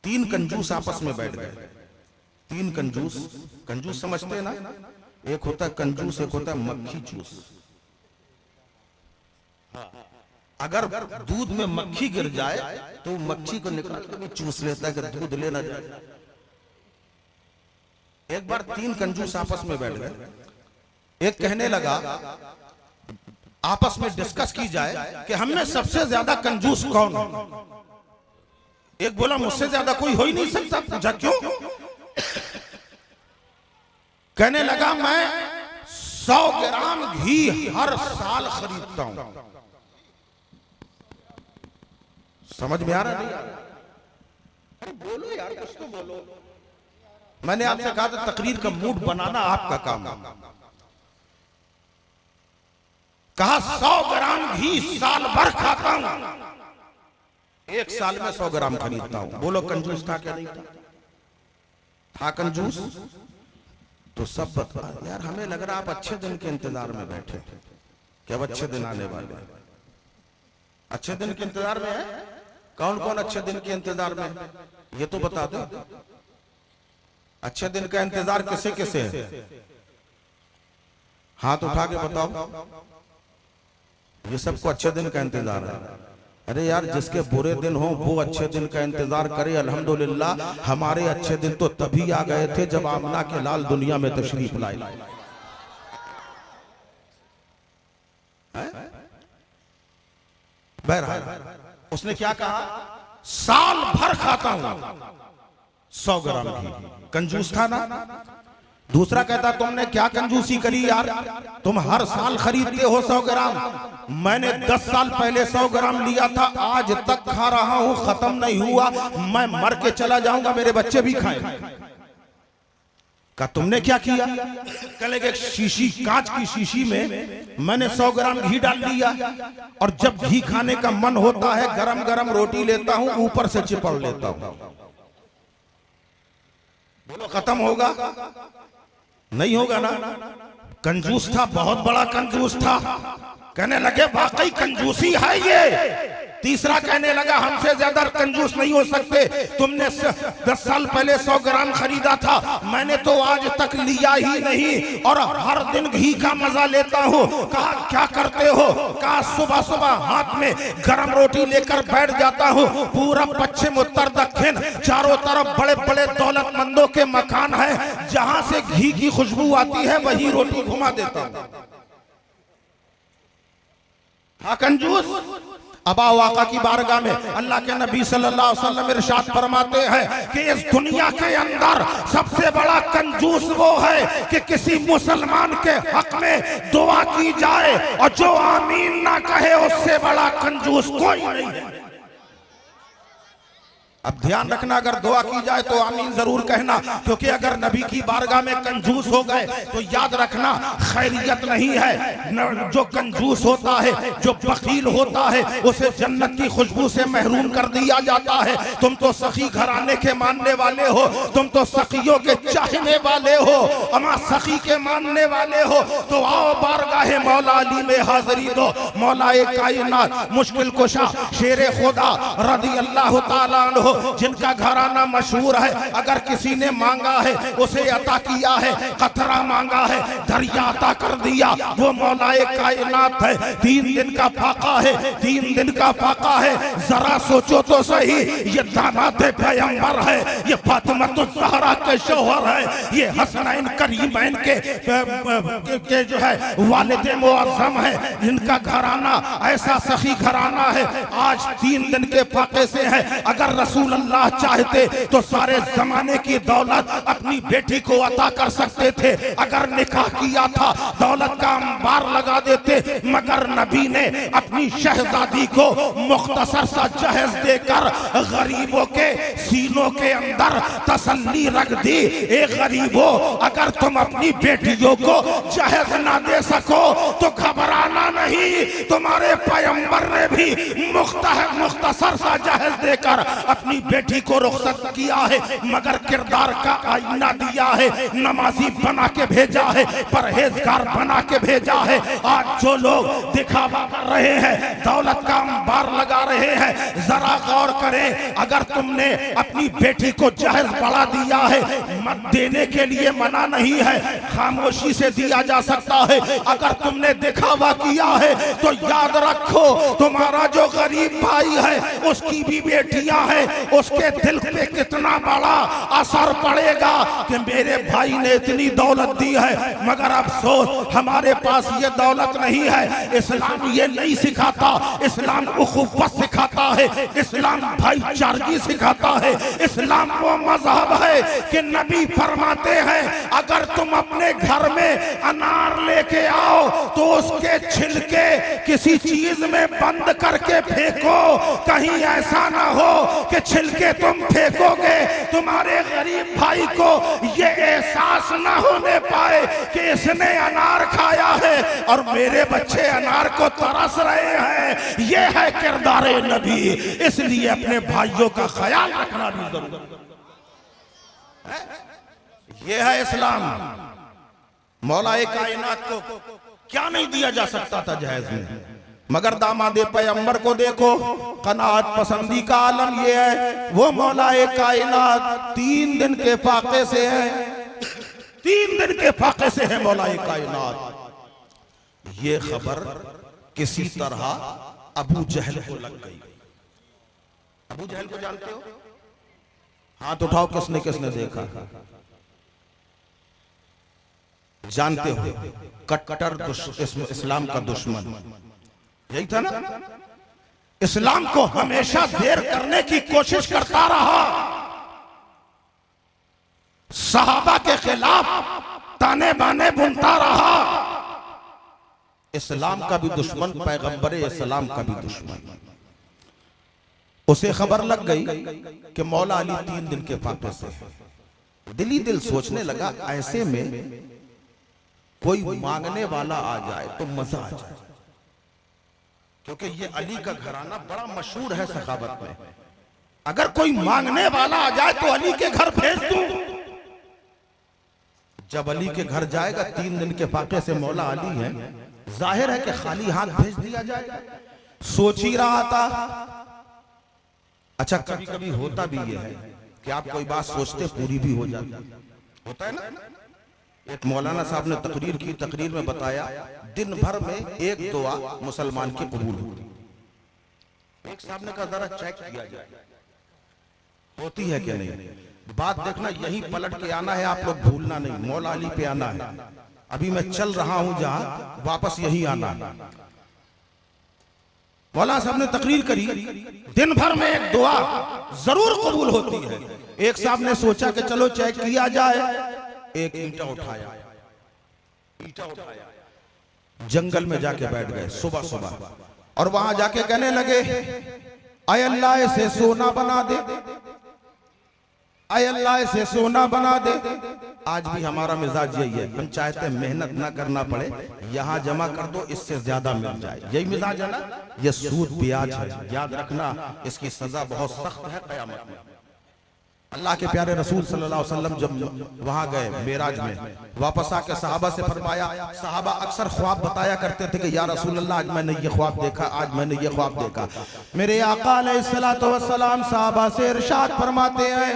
तीन कंजूस आपस में बैठ गए। तीन कंजूस, कंजूस समझते हैं ना, एक होता है कंजूस, एक होता है मक्खी चूस। अगर दूध में मक्खी गिर जाए तो मक्खी को निकाल के चूस लेता है कि दूध लेना जाए। एक बार तीन कंजूस आपस में बैठ गए। एक कहने लगा, आपस में डिस्कस की जाए कि हम में सबसे ज्यादा कंजूस कौन है। एक बोला मुझसे ज्यादा कोई हो ही नहीं सकता। पूछा क्यों? कहने लगा मैं 100 ग्राम घी हर साल खरीदता हूं। समझ में आ रहा नहीं? अरे बोलो यार, कुछ तो बोलो। मैंने आपसे कहा था तकरीर का मूड बनाना आपका काम है। कहा 100 ग्राम घी साल भर खाता हूं, एक साल में 100 ग्राम खरीदता हूं। बोलो कंजूस था क्या? नहीं था? था कंजूस? तो सब बता यार, हमें लग रहा आप अच्छे दिन के इंतजार में बैठे कि अब अच्छे दिन आने वाले हैं। अच्छे दिन के इंतजार में है? कौन कौन अच्छे दिन के इंतजार में है ये तो बता दो। अच्छे दिन का इंतजार किसे किसे है? हाथ उठा के बताओ। ये सबको अच्छे दिन का इंतजार है। अरे यार, जिसके बुरे दिन हो वो अच्छे दिन का इंतजार करे। अल्हम्दुलिल्लाह हमारे अच्छे दिन तो तभी आ गए थे जब आमना के लाल दुनिया में तशरीफ लाए। बहरहाल उसने क्या कहा? साल भर खाता हूं 100 ग्राम घी। कंजूस था ना? दूसरा कहता तुमने क्या कंजूसी करी यार, तुम हर साल खरीदते हो 100 ग्राम। मैंने 10 साल पहले 100 ग्राम लिया था, आज तक खा रहा हूं, खत्म नहीं हुआ। मैं मर के चला जाऊंगा, मेरे बच्चे भी खाएं। कहा तुमने क्या किया? कल एक शीशी, कांच की शीशी में मैंने 100 ग्राम घी डाल दिया, और जब घी खाने का मन होता है गरम गरम रोटी लेता हूं, ऊपर से चिपड़ लेता हूं। बोलो खत्म होगा? नहीं होगा ना? कंजूस था, बहुत बड़ा कंजूस था। कहने लगे वाकई कंजूसी है ये। तीसरा कहने लगा हमसे ज्यादा कंजूस नहीं हो सकते। तुमने 10 साल पहले 100 ग्राम खरीदा था, मैंने तो आज तक लिया ही नहीं, और हर दिन घी का मजा लेता हूँ। कहा क्या करते हो? कहा सुबह सुबह हाथ में गरम रोटी लेकर बैठ जाता हूँ। पूरब पश्चिम उत्तर दक्षिण चारों तरफ बड़े बड़े दौलतमंदों के मकान है, जहां से घी की खुशबू आती है वही रोटी घुमा देता हूँ। हाँ कंजूस। अब आका की बारगाह में अल्लाह के नबी सल्लल्लाहु अलैहि वसल्लम इरशाद फरमाते हैं कि इस दुनिया के अंदर सबसे बड़ा कंजूस वो है कि किसी मुसलमान के हक में दुआ की जाए और जो आमीन ना कहे, उससे बड़ा कंजूस कोई नहीं है। अब ध्यान रखना, अगर दुआ की जाए तो आमीन जरूर कहना, क्योंकि अगर नबी की बारगाह में कंजूस हो गए तो याद रखना खैरियत नहीं है। जो कंजूस होता है, जो बखील होता है, उसे जन्नत की खुशबू से महरूम कर दिया जाता है। तुम तो सखी घराने के मानने वाले हो, तुम तो सखियों के चाहने वाले हो, अमा सखी के मानने वाले हो, तो आओ बारगाह मौला अली में हाजिरी दो। मौलाए कायनात, मुश्किल कुशा, शेरे खुदा रज़ी अल्लाह ताला अन्हु, जिनका घराना मशहूर है, अगर किसी ने मांगा है उसे अता किया है, कतरा मांगा है दरिया अता कर दिया। वो मौलाए कायनात है। 3 दिन का फाका है, 3 दिन का फाका है। जरा सोचो तो सही, ये दामाद पैगंबर है, ये फातिमातुज़ ज़हरा के शौहर है, ये हसनैन करीमैन के जो है वालिद मुअज़्ज़म है, जिनका घराना ऐसा सखी घराना है। आज 3 दिन के फाके से है। अगर रसूल अल्लाह चाहते तो सारे जमाने की दौलत अपनी बेटी को अता कर सकते थे। अगर निकाह किया था दौलत का अंबार लगा देते, मगर नबी ने अपनी शहजादी को मुख्तसर सा जहेज देकर गरीबों के सीनों के अंदर तसल्ली रख दी। एक गरीबों, अगर तुम अपनी बेटियों को जहेज ना दे सको तो घबराना नहीं। नहीं, तुम्हारे पैगंबर ने भी मुख्तसर सा जहेज देकर अपनी बेटी को रुखसत किया है, मगर किरदार का आईना दिया है, नमाजी बना के भेजा है, परहेजगार बना के भेजा है। आज जो लोग दिखावा कर रहे हैं, दौलत का अंबार लगा रहे हैं, जरा गौर करें, अगर तुमने अपनी बेटी को जहेज बढ़ा दिया है, मत देने के लिए मना नहीं है, खामोशी से दिया जा सकता है। अगर तुमने दिखावा किया है तो याद रखो, तुम्हारा जो गरीब भाई है उसकी भी बेटियां हैं, उसके दिल पे कितना बड़ा असर पड़ेगा कि मेरे भाई ने इतनी दौलत दी है, मगर अफसोस हमारे पास ये दौलत नहीं है। इस्लाम ये नहीं सिखाता, इस्लाम उखुवत सिखाता है, इस्लाम भाईचारगी सिखाता है। इस्लाम वो मजहब है कि नबी फरमाते हैं, अगर तुम अपने घर में अनार लेके आओ तो उसके छिलके किसी चीज में बंद करके फेंको, कहीं ऐसा ना हो कि छिलके तुम फेंकोगे, तुम्हारे गरीब भाई को ये एहसास ना होने पाए कि इसने अनार खाया है और मेरे बच्चे अनार को तरस रहे हैं। ये है किरदार नबी। इसलिए अपने भाइयों का ख्याल रखना भी जरूरी है। ये है इस्लाम। मौलाए कायनात को क्या नहीं दिया जा सकता था जहेज में, मगर दामादे पैगंबर को देखो, कनात पसंदी का आलम ये है, वो मौलाए कायनात 3 दिन के फाके से है, 3 दिन के फाके से है मौलाए कायनात। ये खबर किसी तरह अबू जहल को लग गई। अबू जहल को जानते हो? हाथ उठाओ, किसने किसने देखा? जानते हो, कट्टर इस्लाम का दुश्मन यही था ना, इस्लाम को हमेशा देर करने की कोशिश करता रहा, सहाबा के खिलाफ ताने बाने बुनता रहा। इस्लाम का भी दुश्मन, पैगंबर इस्लाम का भी दुश्मन। उसे खबर लग गई कि मौला अली 3 दिन के फाके से। दिल ही दिल सोचने लगा, ऐसे में कोई मांगने वाला आ जाए तो मजा आ जाए, क्योंकि ये अली का घराना बड़ा मशहूर है सखावत में। अगर कोई मांगने वाला आ जाए तो अली के घर भेज दूं। जब अली के घर जाएगा, 3 दिन के फाके से मौला अली है, जाहिर है कि खाली हाथ भेज दिया जाएगा। सोच ही रहा था। अच्छा, कभी कभी होता भी ये है कि आप कोई बात सोचते पूरी भी हो जाती, होता है ना। एक मौलाना साहब ने तकरीर की, तकरीर में बताया दिन भर में एक दुआ मुसलमान की कबूल होती। एक साहब ने कहा जरा चेक किया जाए होती है कि नहीं। बात देखना, यही पलट के आना है, आप लोग भूलना नहीं, मौला अली पे आना है। अभी मैं चल रहा हूं जहां, वापस यही आना है। मौलाना साहब ने तकरीर करी, दिन भर में एक दुआ जरूर कबूल होती है। एक साहब ने सोचा कि चलो चेक किया जाए। एक ईंटा उठाया, जंगल में जाके बैठ गए सुबह सुबह, और वहां जाके कहने लगे, आय अल्लाह से सोना बना दे, आय अल्लाह से सोना बना दे। आज भी हमारा मिजाज यही है, हम चाहते हैं मेहनत ना करना पड़े, यहां जमा कर दो, इससे ज्यादा मिल जाए। यही मिजाज है ना। यह सूद ब्याज है, याद रखना, इसकी सजा बहुत सख्त है क़यामत में। अल्लाह के प्यारे रसूल सल्लल्लाहु अलैहि वसल्लम जब वहां गए मेराज में, वापस आके सहाबा से फरमाया, सहाबा अक्सर ख्वाब बताया करते थे कि या रसूल अल्लाह, आज मैंने ये ख्वाब देखा, आज मैंने ये ख्वाब देखा। मेरे आका अलैहिस्सलातु वस्सलाम सहाबा से इरशाद फरमाते हैं,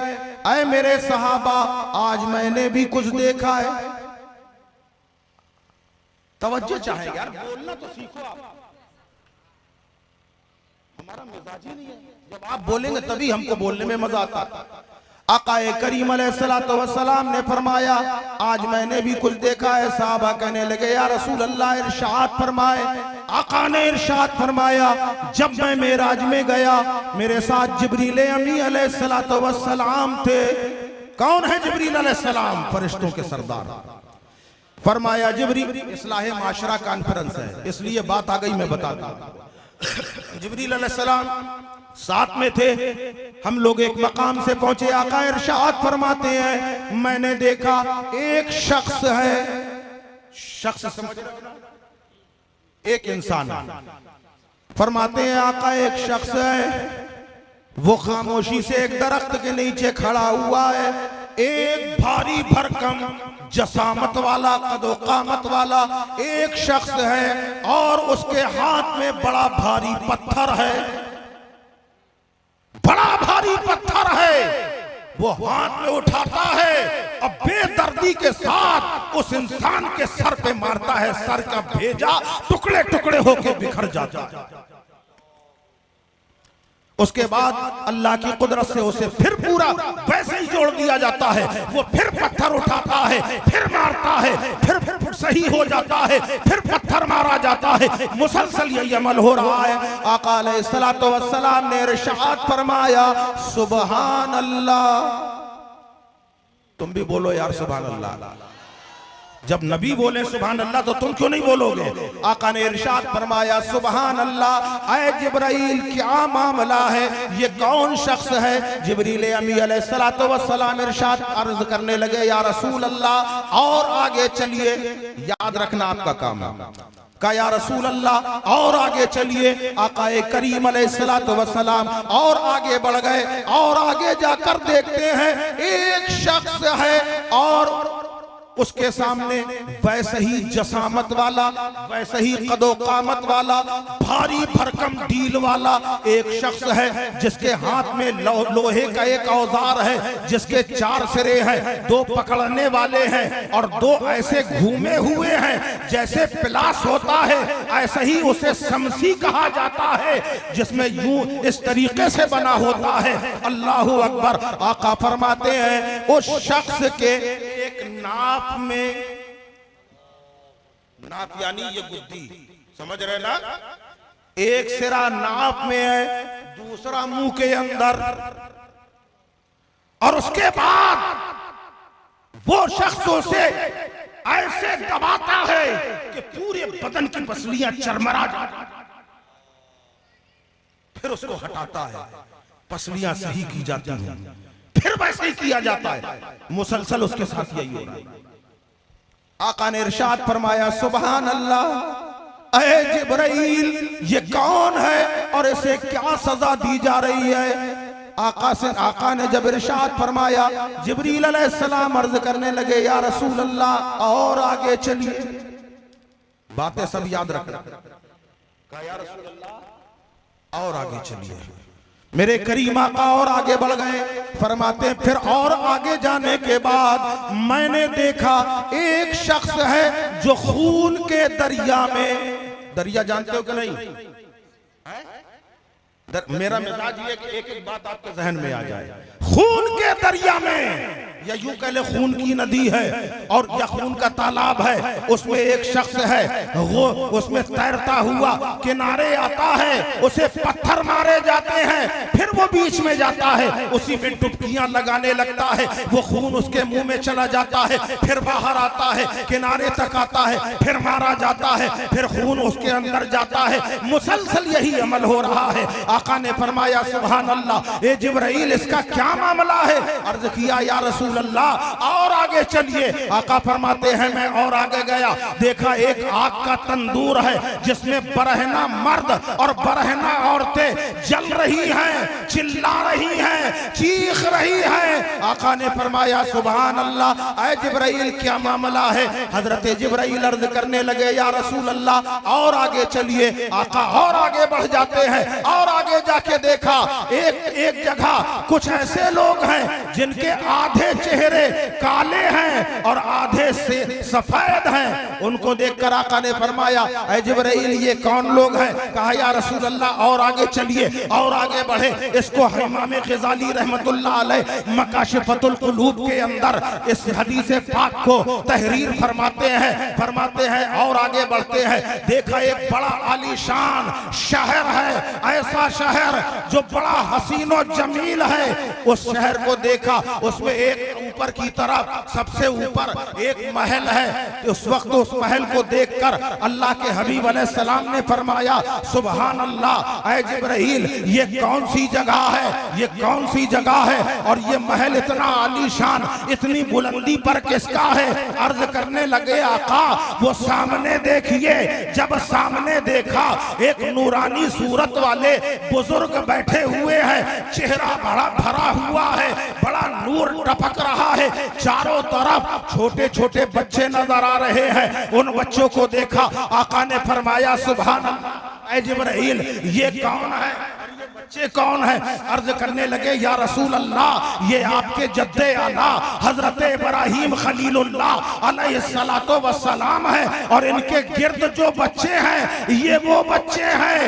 ऐ मेरे सहाबा, आज मैंने भी कुछ देखा है। तवज्जो चाहे यार, बोलना तो सीखो आप, हमारा मिजाज ही नहीं है। जब आप बोलेंगे तभी हमको बोलने में मजा आता। आकाए करीम अलैहिस्सलातु वस्सलाम ने फरमाया, आज मैंने भी कुछ देखा है। साहबा कहने लगे, या रसूल अल्लाह इरशाद फरमाए। आका ने इरशाद फरमाया, जब मैं मेराज में गया, मेरे साथ जिब्रील अमी अलैहिस्सलातु वस्सलाम थे। कौन है जिब्रील अलैहिस्सलाम? फरिश्तों के सरदार। फरमाया, जिब्रील, इस्लाह माशरा कॉन्फ्रेंस है, इसलिए बात आ गई, मैं बताता हूं। जिब्रील अलैहिस्सलाम साथ में थे। हम लोग एक मकाम से पहुंचे। आका इरशाद फरमाते हैं, मैंने देखा एक शख्स है। शख्स समझ रहे हो? एक इंसान फरमाते हैं आका एक शख्स है, वो खामोशी से एक दरख्त के नीचे खड़ा हुआ है। एक भारी भरकम जसामत वाला कदो कामत वाला एक शख्स है और उसके हाथ में बड़ा भारी पत्थर है, बड़ा भारी पत्थर है। वो हाथ में उठाता है और बेदर्दी के साथ उस इंसान के सर पे मारता है। सर का भेजा टुकड़े टुकड़े होकर बिखर जाता है। उसके बाद अल्लाह की कुदरत से उसे फिर पूरा वैसे ही जोड़ दिया जाता है। वो फिर पत्थर उठाता है, फिर मारता है, फिर सही हो जाता है, फिर पत्थर मारा जाता है। मुसलसल यही अमल हो रहा है। आका अलैहिस्सलातु वस्सलाम ने इरशाद फरमाया सुबहान अल्लाह। तुम भी बोलो यार सुबहान अल्लाह। जब नबी बोले सुभान अल्लाह तो तुम क्यों नहीं बोलोगे? आका ने इरशाद फरमाया सुभान अल्लाह। ऐ जिब्राइल क्या मामला है, ये कौन शख्स है? जिब्रील अमी अलैहिस्सलातु वस्सलाम इरशाद अर्ज करने लगे या रसूल अल्लाह और आगे चलिए, याद रखना आपका काम है। का या रसूल अल्लाह और आगे चलिए। आकाए करीम अलैहिस्सलातु वस्सलाम और आगे बढ़ गए और आगे जाकर देखते हैं एक शख्स है और उसके सामने वैसे ही जसामत वाला, वैसे ही कदो कामत वाला, भारी भरकम डील वाला एक शख्स है जिसके हाथ में लोहे का एक औजार है, जिसके 4 सिरे हैं, 2 पकड़ने वाले हैं और 2 ऐसे घूमे हुए हैं जैसे पिलास होता है। ऐसे ही उसे शमसी कहा जाता है जिसमें यूं इस तरीके से बना होता है। अल्लाहू अकबर। आका फरमाते हैं उस शख्स के एक नाप में, नाप यानी ये बुद्धि, समझ रहे ना, एक सिरा नाप में है, दूसरा मुंह के अंदर, और उसके बाद वो शख्स उसे ऐसे दबाता है कि पूरे बदन की पसलियां चरमरा जाती, फिर उसको हटाता है, पसलियां सही की जाती हैं, फिर वैसे ही किया जाता है। मुसलसल उसके साथ यही हो रहा है। आका ने इरशाद फरमाया सुभान अल्लाह। ऐ जिब्राइल ये कौन है और इसे क्या सजा दी जा रही है? आका ने जब इरशाद फरमाया, जिब्रील अलैहिस्सलाम अर्ज करने लगे या रसूल अल्लाह और आगे चलिए। बातें सब याद रखना। कहा या रसूल अल्लाह और आगे चलिए। मेरे करीम आका और आगे बढ़ गए। फरमाते फिर और आगे जाने के बाद मैंने देखा एक शख्स है जो खून के दरिया में, दरिया जानते हो कि नहीं? मेरा मिजाज ये कि एक एक बात आपके जहन में आ जाए। खून के दरिया में, या यूं कह ले खून की नदी है और या खून का तालाब है, उसमें एक शख्स है, वो उसमें तैरता हुआ किनारे आता है, उसे पत्थर मारे जाते हैं, फिर वो बीच में जाता है, उसी में डुबकियां लगाने लगता है, वो खून उसके मुंह में चला जाता है, फिर बाहर आता है, किनारे तक आता है, फिर मारा जाता है, फिर खून उसके अंदर जाता है। मुसलसल यही अमल हो रहा है। आका ने फरमाया सुभान अल्लाह। ए जिब्राइल इसका क्या मामला है? अर्ज किया या रसूल अल्लाह और आगे चलिए। आका फरमाते हैं मैं और आगे गया, देखा एक आग का तंदूर है जिसमें बरहना मर्द और बरहना औरतें जल रही हैं, चिल्ला रही हैं, चीख रही हैं। आका ने फरमाया सुभान अल्लाह। ऐ जिब्राइल क्या मामला है? हजरत जिब्राइल अर्ज करने लगे या रसूल अल्लाह और आगे चलिए। आका और आगे बढ़ जाते हैं और आगे जाके देखा एक जगह कुछ ऐसे लोग हैं जिनके आधे चेहरे काले हैं और आधे से सफेद हैं। उनको देखकर आका ने फरमाया ऐ जिब्राइल ये कौन लोग हैं? कहा या रसूल अल्लाह और आगे चलिए। और आगे बढ़े। इसको इमाम ग़ज़ाली रहमतुल्लाह अलैह मकाशिफतुल क़ुलूब के अंदर इस हदीस पाक को तहरीर फरमाते हैं और आगे बढ़ते हैं। देखा एक बड़ा आलीशान शहर है, ऐसा शहर जो बड़ा हसीनो जमील है। उस शहर को देखा, उसमें एक एक ऊपर की तरफ सबसे ऊपर एक महल है। उस वक्त उस महल को देखकर अल्लाह के हबीब अलैहिस्सलाम ने फरमाया सुभान अल्लाह, ऐ जिब्राइल ये कौन सी जगह है, ये कौन सी जगह है और ये महल इतना आलीशान इतनी बुलंदी पर किसका है। अर्ज करने लगे आका वो सामने देखिए। जब सामने देखा एक नूरानी सूरत वाले बुजुर्ग बैठे हुए हैं, चेहरा बड़ा भरा हुआ है, बड़ा नूर टपक रहा है, चारों तरफ छोटे छोटे बच्चे नजर आ रहे हैं। उन बच्चों को देखा, आका ने फरमाया सुभान अल्लाह, ऐ जिब्राइल ये कौन है, बच्चे कौन है। अर्ज करने लगे या रसूल अल्लाह ये आपके जद्दे आला हजरत इब्राहिम खलीलुल्लाह अलैहिस्सलातो वस्सलाम है, और इनके गिर्द जो बच्चे हैं ये वो बच्चे हैं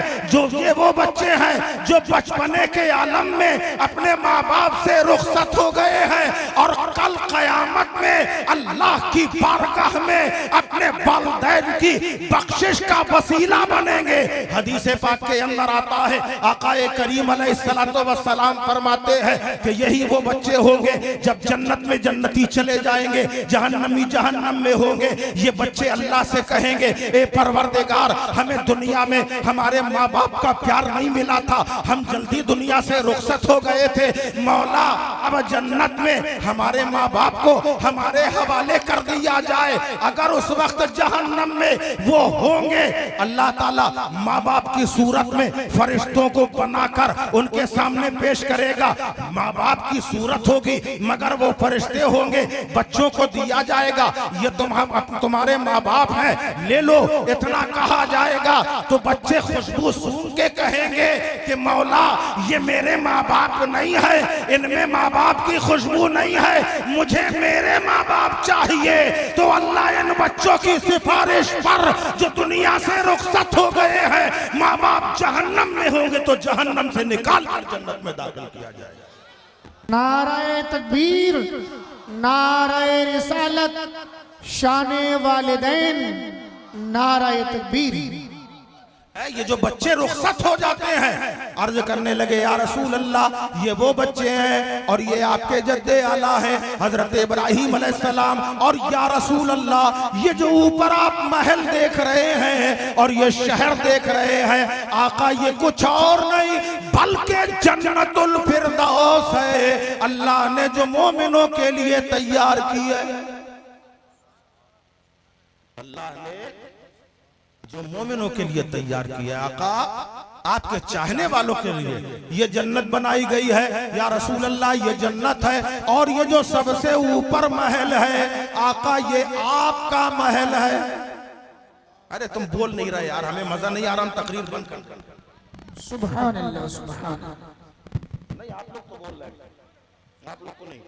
जो बचपने के आलम में अपने माँ बाप से रुखसत हो गए हैं और कल कयामत में अल्लाह की बारगाह में अपने वालिदैन की बख्शिश का वसीला बनेंगे। हदीस पाक के अंदर आता है आकाए करीम अलैहिस्सलातो वस्सलाम फरमाते हैं कि यही वो बच्चे होंगे जब जन्नत में जन्नती चले जाएंगे, जहन्नमी जहन्नम में होंगे। ये बच्चे अल्लाह से कहेंगे ए परवरदिगार हमें दुनिया में हमारे माँ बाप का प्यार नहीं मिला था, हम जल्दी दुनिया से रुखसत हो गए थे, मौला अब जन्नत में हमारे माँ बाप को हमारे हवाले कर दिया जाए। अगर उस वक्त जहन्नम में वो होंगे, अल्लाह ताला माँ बाप की सूरत में फरिश्तों को बनाकर उनके सामने पेश करेगा। माँ बाप की सूरत होगी मगर वो फरिश्ते होंगे, बच्चों को दिया जाएगा ये तुम्हारे माँ बाप हैं, ले लो, इतना कहा जाएगा तो बच्चे खुशबू सूंघ के कहेंगे कि मौला ये मेरे माँ बाप नहीं है, इनमें माँ बाप की खुशबू नहीं है, मुझे मेरे माँ बाप चाहिए। तो अल्लाह इन बच्चों की सिफारिश पर जो दुनिया से रुखसत हो गए हैं, माँ बाप जहन्नम में होंगे तो जहन्नम से निकाल कर जन्नत में दाखिल किया जाएगा। नाराए तकबीर, नाराए रिसालत, शाने वालिदैन, नाराए तकबीर। ये जो बच्चे रुखसत हो जाते हैं, अर्ज करने लगे या रसूल अल्लाह ये वो बच्चे हैं और ये आपके जद्दे आला है हजरत इब्राहिम अलैहिस्सलाम, और या रसूल अल्लाह ये जो ऊपर आप महल देख रहे हैं और ये शहर देख रहे हैं आका ये कुछ और नहीं बल्कि जन्नतुल फिरदौस है, अल्लाह ने जो मोमिनों के लिए तैयार की है। अल्लाह ने जो मोमिनों के लिए तैयार किया आका आपके चाहने वालों के लिए ये जन्नत बनाई गई है या रसूल अल्लाह ये जन्नत है, और ये जो सबसे ऊपर महल है आका ये आपका महल है। अरे तुम बोल नहीं रहे यार, हमें मजा नहीं आ रहा, हम तकरीर बंद कर। सुभान अल्लाह सुभान अल्लाह। नहीं आप लोग तो बोल रहे हैं, आप लोग को नहीं,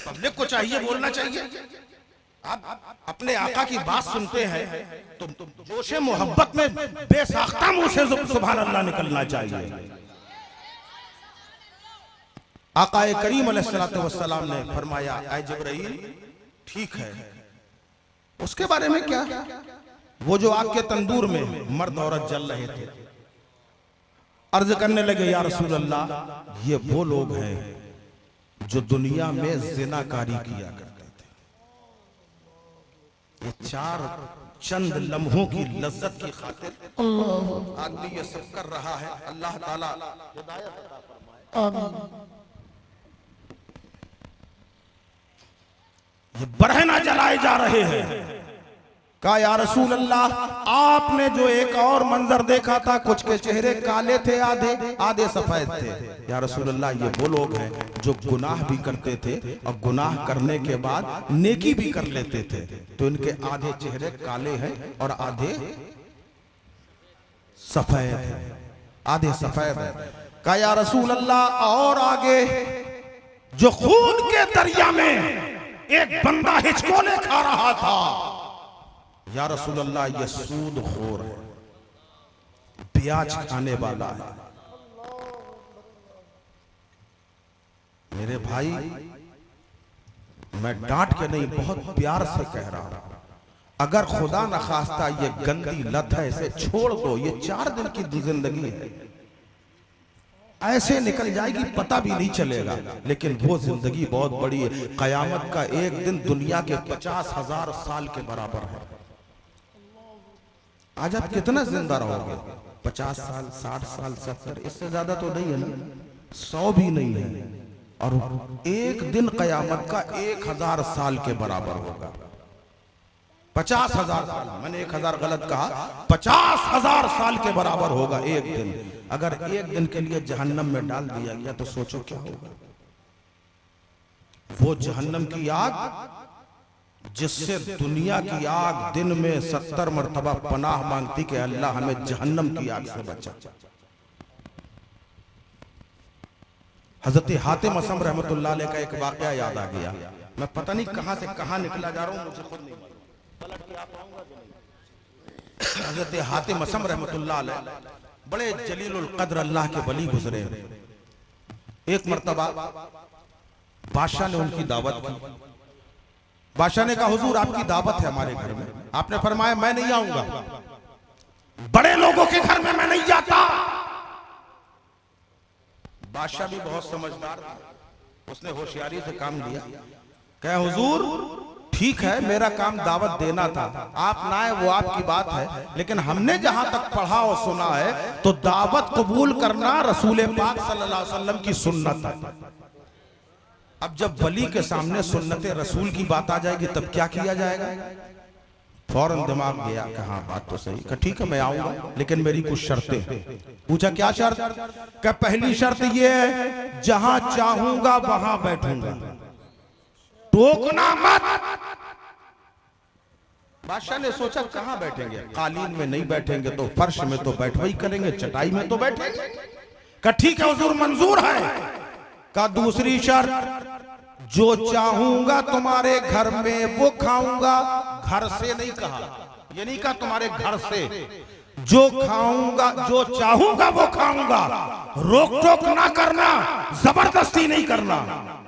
पब्लिक को चाहिए बोलना चाहिए। आप अपने आका की बात सुनते हैं तो जोशे मोहब्बत में बेसाख्ता मुंह से सुभान अल्लाह निकलना चाहिए। आका करीम अलैहिस्सलातु वस्सलाम ने फरमाया ऐ जिब्राइल ठीक है, उसके बारे में क्या? वो जो आग के तंदूर में मर्द औरत जल रहे थे, अर्ज करने लगे या रसूल अल्लाह ये वो लोग हैं जो दुनिया में ज़िनाकारी किया करते थे। ये चार चंद लम्हों की लज्जत की खातिर आदमी ये सब कर रहा है। अल्लाह ताला हिदायत अता फरमाए। आमीन। ये बरहना जलाए जा रहे हैं। कहा या रसूल अल्लाह आपने जो एक और मंजर देखा था, कुछ के चेहरे काले थे, आधे आधे सफेद थे। या रसूल अल्लाह ये वो लोग हैं जो गुनाह भी करते थे और गुनाह करने के बाद नेकी भी कर लेते थे, तो इनके आधे चेहरे काले हैं और आधे सफेद हैं, आधे सफेद हैं। कहा या रसूल अल्लाह और आगे जो खून के दरिया में एक बंदा हिचकोले खा रहा था, या रसूल अल्लाह ये सूदखोर है, ब्याज खाने वाला है। मेरे भाई मैं डांट के नहीं बहुत प्यार से कह रहा हूं, अगर खुदा न खास्ता ये गंदी लत है इसे छोड़ दो, ये 4 दिन की जिंदगी है। ऐसे निकल जाएगी पता भी नहीं चलेगा। लेकिन वो जिंदगी बहुत बड़ी है। कयामत का एक दिन दुनिया के 50,000 साल के बराबर है। आज आप कितना जिंदा रहोगे? 50 साल, 60 साल, 70, इससे ज्यादा तो नहीं है ना, 100 भी नहीं है। और एक दिन कयामत का 1000 साल के बराबर होगा। 50,000 साल, मैंने 1000 गलत कहा, 50,000 साल के बराबर होगा एक दिन। अगर एक दिन के लिए जहन्नम में डाल दिया गया तो सोचो क्या होगा। वो जहन्नम की आग जिससे दुनिया की आग दिन में 70 मरतबा पनाह मांगती कि अल्लाह हमें जहन्नम की आग से बचा। हजरत हातिम असम रहमतुल्लाह अलैह का एक वाकया याद आ गया। मैं पता नहीं कहां से कहां निकला जा रहा हूं, मुझे खुद नहीं मालूम। हजरत हातिम असम रहमतुल्लाह अलैह बड़े जलीलुल कद्र अल्लाह के वली गुजरे। एक मर्तबा बादशाह ने उनकी दावत की। बादशाह ने कहा हुजूर आपकी दावत है हमारे घर में। आपने फरमाया मैं नहीं आऊंगा, बड़े लोगों के घर में मैं नहीं जाता। बादशाह भी बहुत समझदार, उसने होशियारी से काम लिया। कहे हुजूर ठीक है, मेरा काम दावत देना था, आप ना आए वो आपकी बात है, लेकिन हमने जहां तक पढ़ा और सुना है तो दावत कबूल करना रसूल पाक सल्लल्लाहु अलैहि वसल्लम की सुन्नत है। अब जब वली के सामने सुन्नत रसूल की बात आ जाएगी तब क्या किया जाएगा? फौरन दिमाग गया कि हाँ बात तो सही। कहा ठीक है मैं आऊंगा, लेकिन मेरी कुछ शर्तें हैं। पूछा क्या शर्त? क्या पहली शर्त ये है जहां चाहूंगा वहां बैठूंगा, टोकना मत। बादशाह ने सोचा कहां बैठेंगे? कालीन में नहीं बैठेंगे तो फर्श में तो बैठवाई करेंगे, चटाई में तो बैठेंगे। कहा ठीक है हुजूर मंजूर है। कहा दूसरी शर्त जो चाहूंगा तुम्हारे घर में वो खाऊंगा। घर से नहीं कहा, ये नहीं कहा तुम्हारे घर से, जो खाऊंगा जो चाहूंगा वो खाऊंगा, रोक टोक ना करना, जबरदस्ती नहीं करना।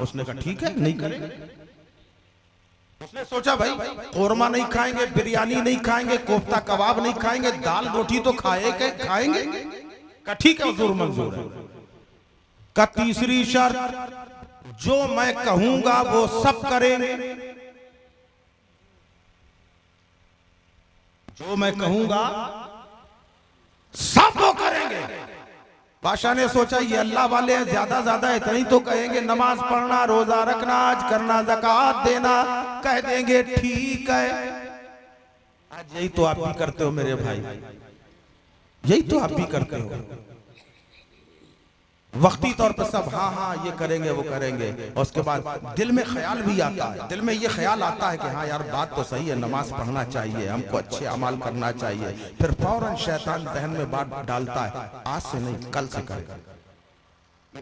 उसने कहा ठीक है नहीं करेंगे। उसने सोचा भाई कोरमा नहीं खाएंगे, बिरयानी नहीं खाएंगे, कोफ्ता कबाब नहीं खाएंगे, दाल रोटी तो खाएंगे। कहा ठीक है हुजूर मंजूर है। का तीसरी शर्त जो मैं कहूंगा वो सब करेंगे, जो मैं कहूंगा सब वो करेंगे। बादशाह ने सोचा ये अल्लाह वाले हैं, ज्यादा इतनी तो कहेंगे नमाज पढ़ना, रोजा रखना, आज करना, ज़कात देना, कह देंगे ठीक है। आज यही तो आप भी करते हो मेरे भाई, यही तो आप भी करते हो। वक्ती तौर पर सब हाँ ये करेंगे वो करेंगे, और उसके बाद दिल में ख्याल भी आता है, दिल में ये ख्याल आता है कि हाँ यार बात तो सही है, नमाज पढ़ना चाहिए, हमको अच्छे अमाल करना चाहिए। फिर फौरन शैतान जहन में बात डालता है आज से नहीं कल से करेगा।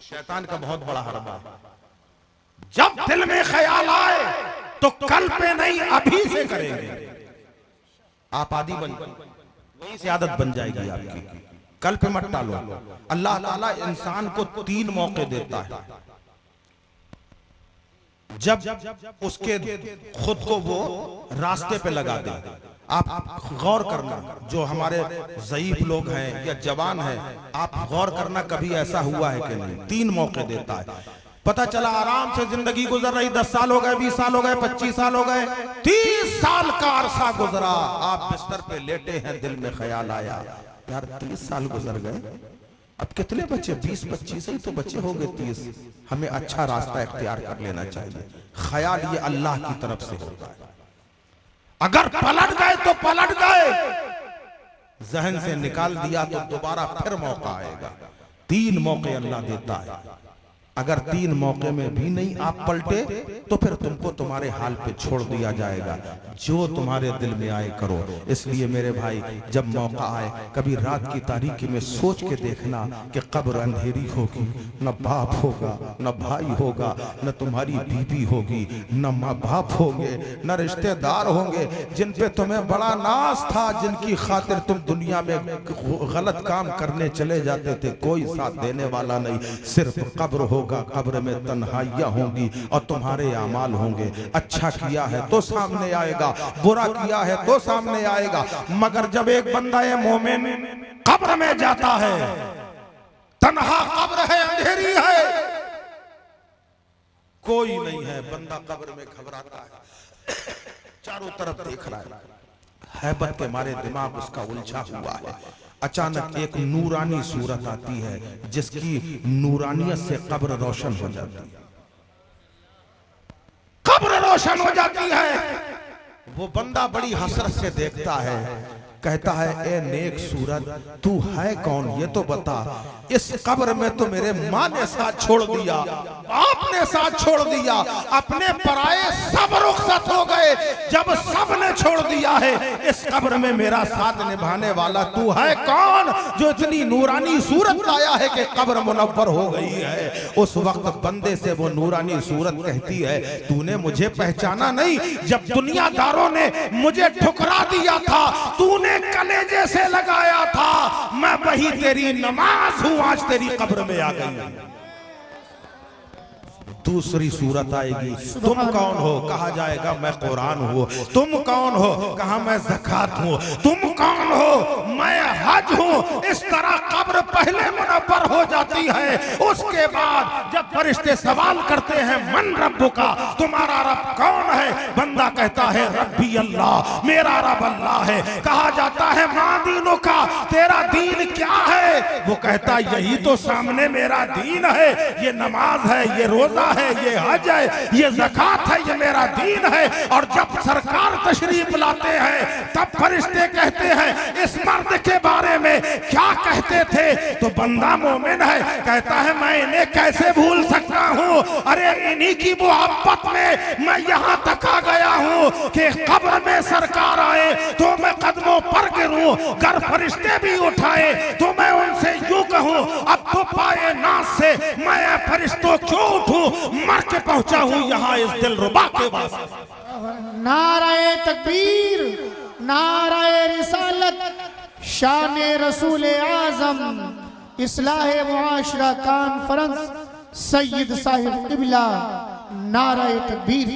शैतान का बहुत बड़ा हरबा है, जब दिल में ख्याल आए तो कल पे नहीं अभी से करेंगे। आप आदी बन, वहीं से आदत बन जाएगी आपकी, कल पे मत टालो। अल्लाह ताला इंसान को 3 मौके देता है जब उसके खुद को वो रास्ते पे लगा दे। आप गौर करना, जो हमारे ज़ईफ लोग हैं या जवान हैं, आप गौर करना कभी ऐसा हुआ है कि नहीं? 3 मौके देता है। पता चला आराम से जिंदगी गुजर रही, 10 साल हो गए, 20 साल हो गए, 25 साल हो गए, 30 साल का अरसा गुजरा, आप बिस्तर पे लेटे हैं, दिल में ख्याल आया यार 30 साल गुजर गए, अब कितने बचे? 20-25 ही तो बचे हो गए, 30। हमें अच्छा रास्ता इख्तियार कर लेना चाहिए। ख्याल ये अल्लाह की तरफ से होता है। अगर पलट गए तो पलट गए, जहन से निकाल दिया तो दोबारा फिर मौका आएगा। 3 मौके अल्लाह देता है। अगर 3 मौके में भी नहीं आप पलटे तो फिर तुमको तुम्हारे हाल पे छोड़ दिया जाएगा। जो तुम्हारे दिल में आए करो। इसलिए मेरे भाई जब मौका आए कभी रात की तारीकी में सोच के देखना कि कब्र अंधेरी होगी, न बाप होगा, न भाई होगा, न तुम्हारी बीवी होगी, न माँ बाप होंगे, न रिश्तेदार होंगे जिन पे तुम्हें बड़ा नाज था, जिनकी खातिर तुम दुनिया में गलत काम करने चले जाते थे, कोई साथ देने वाला नहीं, सिर्फ कब्र होगा। कब्र में तन्हाइयां होंगी और तुम्हारे अमाल होंगे। अच्छा किया है तो सामने आएगा, बुरा किया है तो सामने आएगा। मगर जब एक बंदा मोमिन कब्र में जाता है, तन्हा कब्र है, अंधेरी है, कोई नहीं है। बंदा कब्र में घबराता है, चारों तरफ देख रहा है, हैबत के मारे दिमाग उसका उलझा हुआ है। अचानक एक नूरानी सूरत आती है जिसकी नूरानियत से कब्र रोशन हो जाती है, कब्र रोशन हो जाती है। वो बंदा बड़ी हसरत से देखता है, कहता है ए नेक सूरत, तू है कौन ये तो बता। इस कब्र में तो मेरे माँ ने साथ छोड़ दिया, आपने साथ छोड़ दिया, अपने पराये सब रुखसत हो गए। जब सब ने छोड़ दिया है, इस कब्र में मेरा साथ निभाने वाला तू है कौन, जो इतनी नूरानी सूरत लाया है कि कब्र मुनव्वर हो गई है। उस वक्त बंदे से वो नूरानी सूरत कहती है, तूने मुझे पहचाना नहीं, जब दुनियादारों ने मुझे ठुकरा दिया था, तूने कलेजे से लगाया था, मैं वही तेरी नमाज हूं, आज तेरी कब्र में आ गई। दूसरी सूरत आएगी, तुम कौन हो, कहा जाएगा मैं कुरान हूं। तुम कौन हो, कहा मैं ज़कात हूं। तुम कौन हो, मैं हज हूं। इस तरह कब्र पहले मुनव्वर हो जाती है। उसके बाद जब फरिश्ते सवाल करते हैं मन रब्बु का, तुम्हारा रब कौन है, बंदा कहता है रब्बी अल्लाह, मेरा रब अल्लाह है। कहा जाता है मां दीनों का, तेरा दीन क्या है, वो कहता यही तो सामने मेरा दीन है, ये नमाज है, ये रोजा है, ये हज है, ये ज़कात है, ये मेरा दीन है। और जब सरकार तशरीफ लाते हैं तब फरिश्ते कहते हैं इस मर्द के बारे में क्या कहते थे, तो बंदा मोमिन है, कहता है मैं इन्हें कैसे भूल सकता हूँ। अरे इन्हीं की मोहब्बत में मैं यहाँ तक आ गया हूँ कि कब्र में सरकार आए तो मैं कदमों पर गिरूं, अगर फरिश्ते भी उठाए तो मैं उनसे यूं कहूँ अब तो पाए नाज से मैं फरिश्तों क्यों उठूं, मर के पहुंचा हूं यहाँ इस दिलरुबा के वास्ते। नाराए तकबीर, नाराए रिसालत, शान रसूल आजम, इस्लाह मुआशरा कॉन्फ्रेंस, सैयद साहिब किबला, नाराए तकबीर।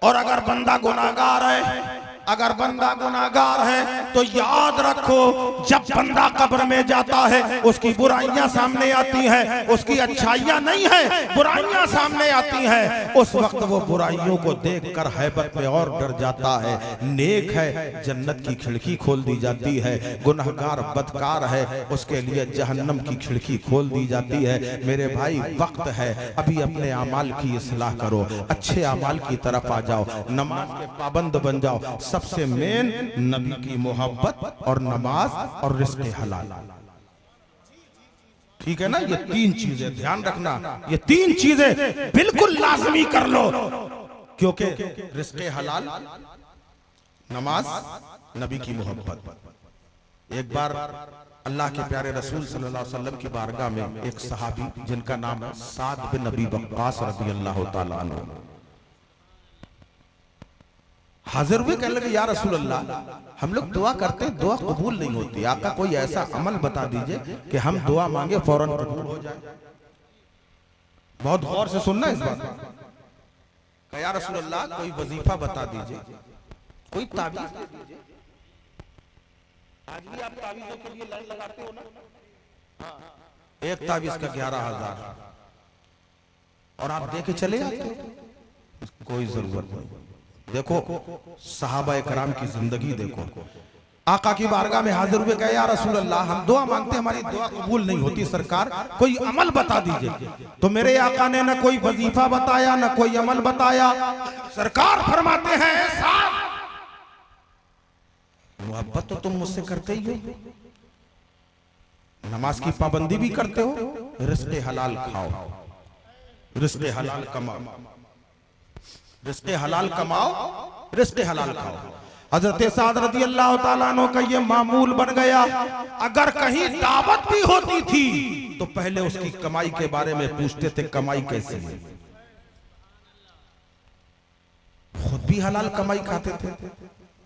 और अगर बंदा गुनाहगार है, अगर बंदा गुनाहगार है तो याद रखो, जब बंदा कब्र में जाता है उसकी बुराइयां सामने आती हैं, उसकी अच्छाइयां नहीं है, बुराइयां सामने आती हैं। उस वक्त वो बुराइयों को देखकर हैबत में और डर जाता है। नेक है, जन्नत की खिड़की खोल दी जाती है, गुनाहगार बदकार है, उसके लिए जहन्नम की खिड़की खोल दी जाती है। मेरे भाई वक्त है, अभी अपने अमाल की इस्लाह करो, अच्छे अमाल की तरफ आ जाओ, नमाज के पाबंद बन जाओ। सबसे मेन नबी की मोहब्बत और नमाज और रिज़्क़ हलाल, ठीक है ना। ये तीन चीजें ध्यान रखना, ये तीन चीजें बिल्कुल लाजमी कर लो, क्योंकि रिज़्क़ हलाल, नमाज, नबी की मोहब्बत। एक बार अल्लाह के प्यारे रसूल सल्लल्लाहु अलैहि वसल्लम की बारगाह में एक सहाबी जिनका नाम है साद बिन नबी वक्कास रज़ी अल्लाह तआला अन्हु हाजिर हुए, कहने लगे या रसूल अल्लाह, हम लोग दुआ करते हैं, दुआ कबूल नहीं होती, आका कोई ऐसा अमल बता दीजिए कि हम दुआ मांगे फौरन कबूल हो जाए। बहुत गौर से सुनना इस बात का, या रसूल अल्लाह कोई वजीफा बता दीजिए, कोई ताबीज दे दीजिए। आज भी आप ताबीजों के लिए लाइन लगाते हो ना, एक ताबीज का 11,000 और आप देके चले आते हो, कोई जरूरत नहीं। देखो सहाबा इकराम की जिंदगी देखो, आका की बारगाह में हाजिर हुए, कहे या रसूल अल्लाह हम दुआ मांगते, हमारी दुआ कबूल नहीं होती, सरकार कोई अमल बता दीजिए। तो मेरे आका ने न कोई वजीफा बताया, न कोई अमल बताया। सरकार फरमाते हैं साहब, मोहब्बत तो तुम मुझसे करते ही हो, नमाज की पाबंदी भी करते हो, रिज़्क़ हलाल खाओ, रिज़्क़ हलाल कमाओ, रिज़्क़ हलाल कमाओ, रिज़्क़ हलाल खाओ। हजरत साद रज़ी अल्लाह तआला अन्हु का ये मामूल बन गया, अगर कहीं दावत भी होती थी तो पहले उसकी कमाई के बारे में पूछते थे, कमाई कैसी है। खुद भी हलाल कमाई खाते थे।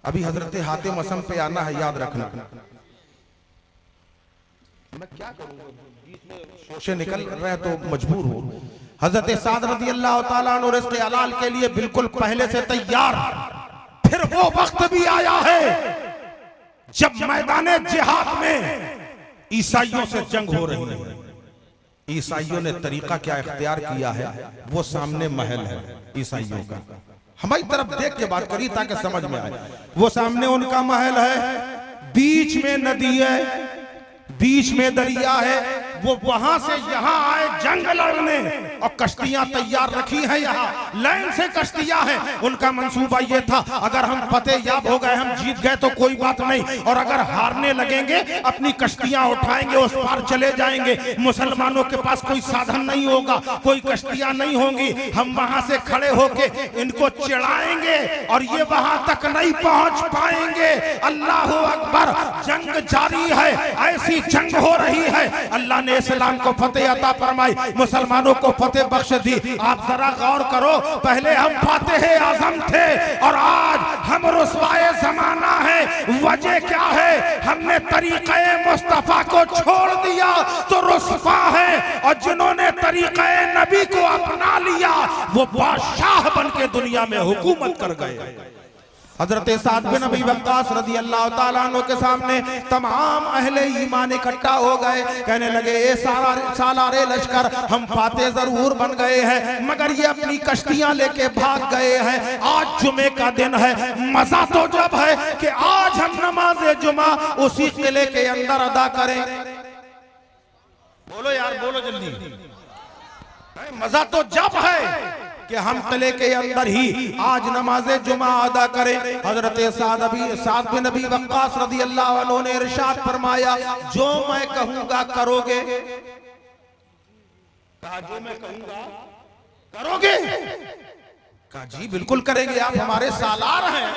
अभी हजरत हातिम असम पे आना है, याद रखना। मैं क्या करूं, बीच में शोशे निकल रहे तो मजबूर हूं। हजरत साद रज़ी अल्लाह तआला अन्हु रिज़्क़ हलाल के लिए बिल्कुल पहले से तैयार। फिर वो वक्त भी आया है जब मैदान जिहाद में ईसाइयों से जंग हो रही है, ईसाइयों ने तरीका क्या इख्तियार किया है, वो सामने महल है ईसाइयों का। हमारी तरफ देख के बात करी ताकि समझ में आए। वो सामने उनका महल है, बीच में नदी है, बीच में दरिया है। वो वहां से यहाँ आए जंग लड़ने, और कश्तियां तैयार रखी हैं, यहाँ लाइन से कश्तियां हैं। उनका मंसूबा ये था, अगर हम फतेहयाब हो गए, हम जीत गए तो कोई बात नहीं, और अगर हारने लगेंगे अपनी कश्तियां उठाएंगे, उस पार चले जाएंगे। मुसलमानों के पास कोई साधन नहीं होगा, कोई कश्तियां नहीं होंगी, हम वहां से खड़े होके इनको चिढ़ाएंगे और ये वहां तक नहीं पहुंच पाएंगे। अल्लाह अकबर, जंग जारी है, ऐसी जंग हो रही है। अल्लाह ने इस्लाम को फतेह अता फरमाई, मुसलमानों को फतेह बख्श दी। आप जरा गौर करो, पहले हम फातेह आजम थे और आज हम रुसवाए जमाना है। वजह क्या है? हमने तरीक़े मुस्तफा को छोड़ दिया तो रुसवा है, और जिन्होंने तरीक़े नबी को अपना लिया वो बादशाह बन के दुनिया में हुकूमत कर गए। हजरत साद बिन अबी वक्कास रज़ी अल्लाह ताला अन्हु के सामने तमाम अहले ईमान इकट्ठा हो गए। कहने लगे, ये सालारे लश्कर, हम फातेह जरूर बन गए हैं, मगर ये अपनी कश्तियां लेके भाग गए हैं। आज जुमे का दिन है, मजा तो जब है कि आज हम नमाज जुमा उसी किले के अंदर अदा करें। बोलो यार, बोलो जल्दी। मजा तो जब है कि हम किले के अंदर ही आज नमाज जुमा अदा करें। हजरत साद बिन अबी वक्कास रज़ी अल्लाह अन्हु ने इरशाद फरमाया, जो मैं कहूंगा करोगे? कहा, जो मैं कहूंगा करोगे? कहा, जी बिल्कुल करेंगे, आप हमारे सालार हैं,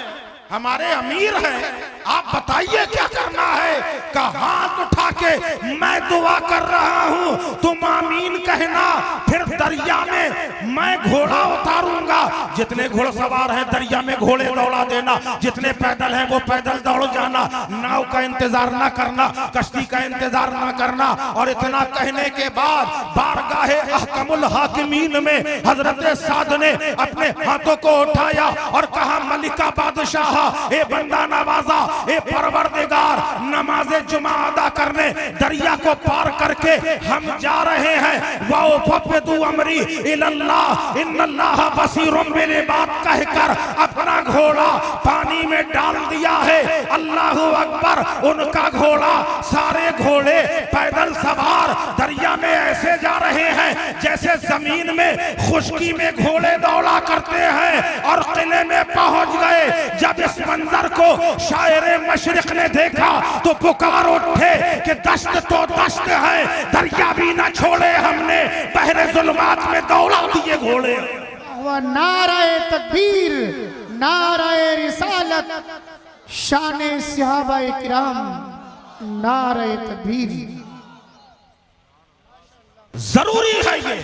हमारे अमीर हैं, आप बताइए क्या करना है। का हाथ उठा के मैं दुआ कर रहा हूं, तुम आमीन कहना। फिर दरिया में मैं घोड़ा उतारूंगा, जितने घोड़सवार हैं दरिया में घोड़े दौड़ा देना, जितने पैदल हैं वो पैदल दौड़ जाना, नाव का इंतजार ना करना, कश्ती का इंतजार ना करना। और इतना कहने के बाद बारगाहे अहकमुल हाकिमीन में हजरत साद ने अपने हाथों को उठाया और कहा, मलिका बादशाह, ए बंदा नवाजा, ए परवरदिगार, नमाज़े जुमा अदा करने दरिया को पार करके हम जा रहे हैं। वफ़विदु अमरी इलल्लाह इन्नल्लाह बसीरुम बिल इबाद कहकर अपना घोड़ा पानी में डाल दिया है। अल्लाहु अकबर। उनका घोड़ा, सारे घोड़े पैदल सवार दरिया में ऐसे जा रहे हैं जैसे जमीन में खुश्की में घोड़े दौड़ा करते हैं, और किले में पहुंच गए। जब इस मंजर को शायरे मशरिक ने देखा तो पुकार उठे कि दश्त तो दश्त है, दरिया भी न छोड़े हमने, बहरे जुल्मात में दौड़ा दिए घोड़े। नाराए तकबीर, नाराए रिसालत, शाने सहाबाए किराम, नाराए तकबीर। जरूरी है ये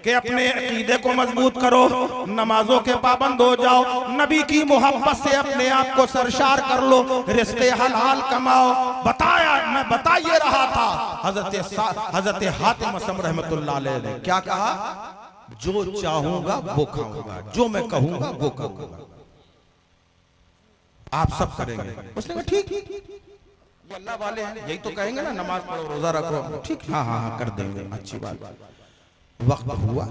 कि अपने अकीदे को मजबूत करो, नमाजों के पाबंद हो जाओ, नबी की मोहब्बत से अपने आप को सरशार कर लो, रिज़्क़े हलाल कमाओ। बताया, मैं बता ये रहा था, हजरत हातिम असम रहमतुल्लाह अलैह ने क्या कहा, जो चाहूंगा वो खाऊंगा, जो मैं कहूंगा वो कहूंगा, आप सब करेंगे। उसने कहा ठीक, अल्लाह वाले हैं, यही तो कहेंगे ना, नमाज पढ़ो, रोजा रखो, ठीक, हाँ हाँ हाँ कर देंगे, अच्छी बात। वक्त हुआ,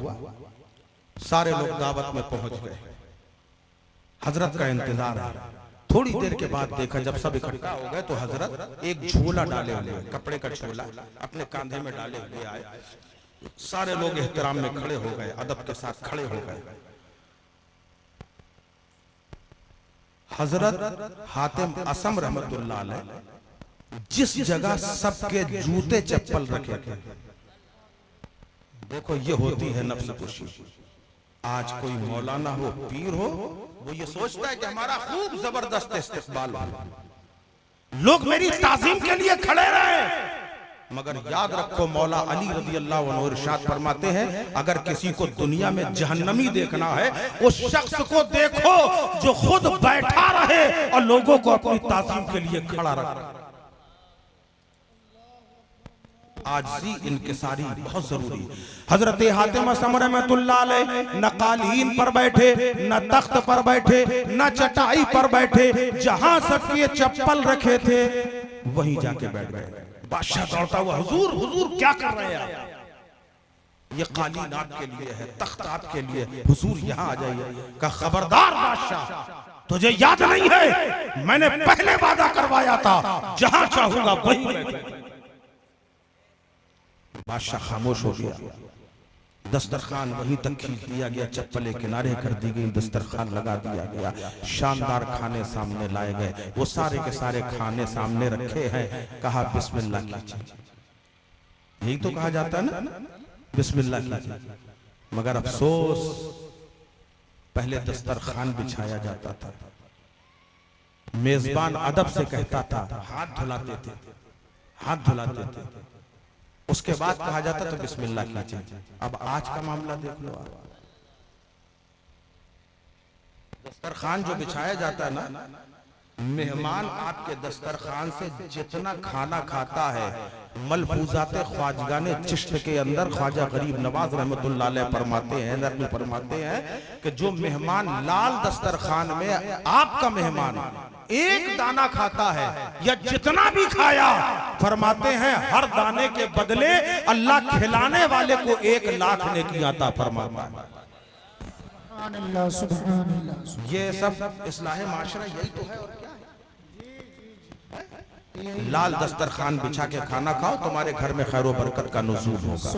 सारे लोग दावत में पहुंच गए, हजरत का इंतजार है। थोड़ी देर के बाद देखा, जब सब इकट्ठा हो गए तो हजरत एक झोला डाले हुए, कपड़े का झोला अपने कांधे में डाले हुए आए। सारे लोग एहतराम में खड़े हो गए, अदब के साथ खड़े हो गए। हजरत हातिम असम रहमतुल्लाह अलैह जिस जगह सबके जूते चप्पल रखे थे, देखो ये होती है नफ्स कुशी। आज कोई मौलाना हो, पीर हो, वो ये सोचता है कि हमारा खूब जबरदस्त इस्तेकबाल हो, लोग मेरी ताज़ीम के लिए खड़े रहे। मगर याद रखो, मौला अली रज़ी अल्लाह अन्हु इरशाद फरमाते हैं, अगर किसी को दुनिया में जहन्नमी देखना है, उस शख्स को देखो जो खुद बैठा रहे और लोगों को अपनी ताज़ीम के लिए खड़ा रखे। आजी इनकिसारी बहुत जरूरी। हजरत हातिम असम रहमतुल्लाह अलैह न कालीन पर बैठे, न तख्त पर बैठे, न चटाई पर बैठे, जहां सबके चप्पल रखे थे वहीं जाके बैठ गए। बादशाह दौड़ता हुआ, हुजूर हुजूर क्या कर रहे हैं आप? ये कालीन आपके लिए है, तख्त आपके लिए, हुजूर यहाँ आ जाइए। का खबरदार बादशाह, तुझे याद नहीं है मैंने पहले वादा करवाया था जहां चाहूंगा वहीं बैठूंगा। बादशाह खामोश हो गया। दस्तरखान वहीं तक खींच दिया गया, चप्पलें किनारे कर दी गई, दस्तरखान लगा दिया गया, शानदार खाने सामने लाए गए। वो सारे के सारे खाने सामने रखे हैं। कहा बिस्मिल्लाह कीजिए। यही तो कहा जाता है ना, बिस्मिल्लाह कीजिए। मगर अफसोस पहले दस्तरखान बिछाया जाता था, मेजबान अदब से कहता था, हाथ धुलाते थे, हाथ धुलाते थे, उसके बाद कहा जाता तो बिस्मिल्लाह कीजिए। अब आज का मामला देख लो आप। दस्तरखान जो बिछाया जाता है ना, मेहमान आपके दस्तरखान से जितना खाना खाता है, मलफूजाते ख्वाजगाने चिश्त के अंदर ख्वाजा गरीब नवाज रहमतुल्लाह अलैह फरमाते हैं, नरमी फरमाते हैं कि जो मेहमान लाल दस्तरखान में आपका मेहमान एक दाना खाता है या जितना भी खाया, फरमाते हैं हर दाने के बदले अल्लाह खिलाने वाले को 1 लाख नेकी अता फरमाता है। ये सब इस्लाह माशरा यही तो है, और क्या है? लाल दस्तरखान बिछा के खाना खाओ, तुम्हारे घर में खैर व बरकत का नुज़ूल होगा।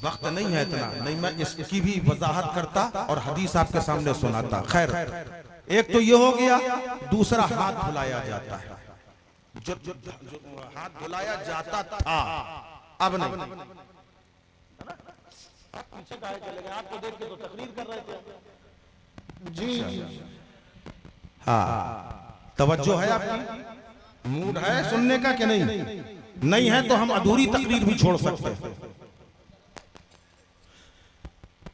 वक्त नहीं है इतना, नहीं मैं इसकी भी वजाहत करता और हदीस आपके सामने सुनाता। खैर, एक तो ये हो गया, दूसरा हाथ धुलाया जाता है। जो हाथ धुलाया जाता था, अब नहीं। पीछे काहे चले गए? आपको देख के तो तकरीर कर रहे थे। जी हाँ, तवज्जो है आपकी? मूड है सुनने का कि नहीं? नहीं है तो हम अधूरी तकरीर भी छोड़ सकते हैं।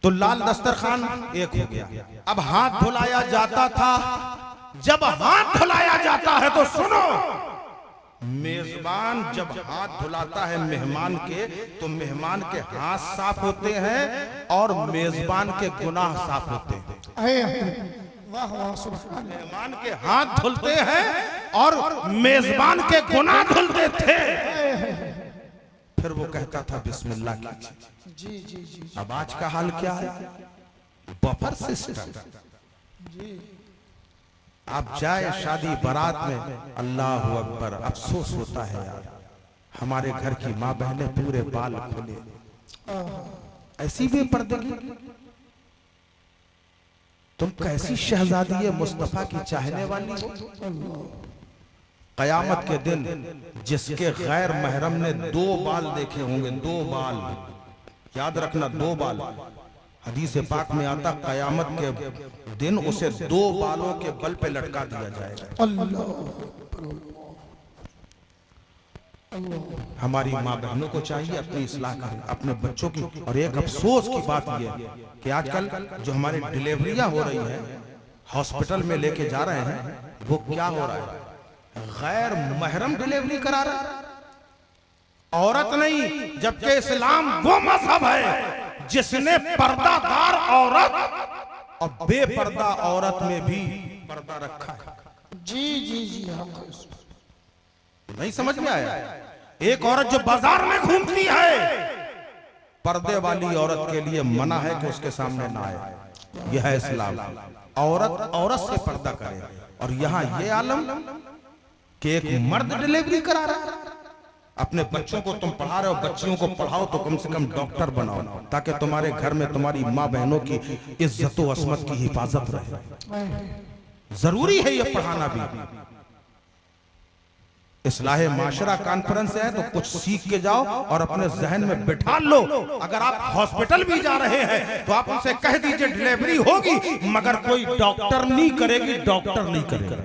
तो लाल दस्तरखान एक हो गया। अब हाथ धुलाया जाता था। जब हाथ धुलाया जाता है तो सुनो, मेजबान जब हाथ धुलाता है मेहमान के, तो मेहमान के हाथ साफ होते हैं और मेजबान के गुनाह साफ होते हैं। वाह वाह, सुभान। मेहमान के हाथ धुलते हैं और मेजबान के गुनाह धुलते थे। फिर वो कहता था बिस्मिल्लाह कीजिए। जी जी जी। अब आज का हाल क्या है? Buffer system. जी। आप जाए शादी बारात में, अल्लाह अकबर, अफसोस होता है यार, हमारे घर की माँ बहनें पूरे बाल खोले, ऐसी भी पर्दे की। तुम कैसी शहजादी मुस्तफा की चाहने वाली हो? कयामत के दिन जिसके गैर महरम ने 2 बाल देखे होंगे, 2 बाल, याद रखना 2 बाल, हदीस पाक में आता कयामत के दिन उसे 2 बालों के बल पे लटका दिया जाएगा। हमारी माँ बहनों को चाहिए अपनी इस्लाह करें, अपने बच्चों की। और एक अफसोस की बात यह कि आजकल जो हमारी डिलीवरियां हो रही हैं, हॉस्पिटल में लेके जा रहे हैं, वो क्या हो रहा है? गैर महरम डिलीवरी करा रहा है, औरत नहीं। जबकि इस्लाम वो मजहब है जिसने पर्दादार औरत और बेपर्दा औरत में भी पर्दा रखा है। जी जी जी। नहीं समझ में आया? एक औरत जो बाजार में घूमती है, पर्दे वाली औरत के लिए मना है कि उसके सामने ना आए। यह है इस्लाम। औरत औरत से पर्दा करे। और यहाँ ये आलम कि एक मर्द डिलीवरी करा रहा है। अपने बच्चों को तुम पढ़ा रहे हो, बच्चियों को पढ़ाओ तो कम से कम डॉक्टर बनाओ, ताकि तुम्हारे घर में तुम्हारी माँ बहनों की इज्जत व अस्मत की हिफाजत रहे। जरूरी है ये पढ़ाना भी। इस्लाह माशरा कॉन्फ्रेंस है तो कुछ सीख के जाओ और अपने जहन में बिठा लो। अगर आप हॉस्पिटल भी जा रहे हैं तो आप उनसे कह दीजिए डिलीवरी होगी, मगर कोई डॉक्टर नहीं करेगी, डॉक्टर नहीं करेगा।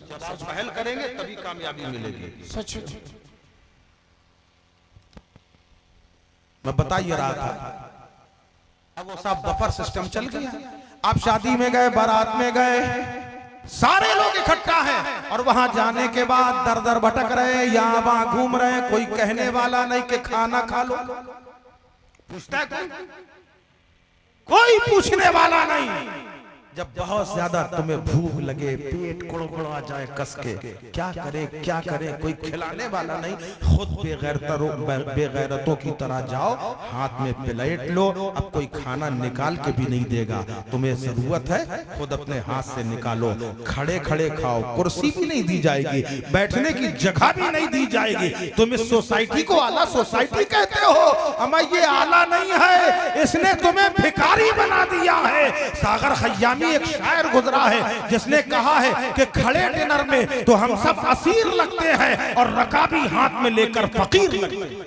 जब आप पहल करेंगे तभी कामयाबी मिलेगी। सच। मैं बता ही रहा था, अब वो सब बफर सिस्टम चल गया। आप शादी में गए, बारात में गए, सारे लोग इकट्ठा हैं और वहां जाने के बाद दर दर भटक रहे, यहाँ वहां घूम रहे, कोई कहने वाला नहीं कि खाना खा लो। पूछता है कोई पूछने वाला नहीं। जब बहुत ज्यादा तुम्हें भूख लगे, पेट कुड़कुड़ा जाए कस के, क्या करे कोई खिलाने वाला नहीं, खुद बेगैरतों की तरह जाओ, हाथ में प्लेट लो, अब कोई खाना निकाल के भी नहीं देगा, तुम्हें जरूरत है खुद अपने हाथ से निकालो, खड़े खड़े खाओ, कुर्सी भी नहीं दी जाएगी, बैठने की जगह भी नहीं दी जाएगी। तुम इस सोसाइटी को आला सोसाइटी कहते हो, अमा ये आला नहीं है, इसने तुम्हें भिखारी बना दिया है। सागर खयामी एक शायर गुजरा है जिसने कहा है कि खड़े डिनर में तो हम सब असीर लगते हैं और रकाबी हाथ में लेकर फकीर लगते हैं।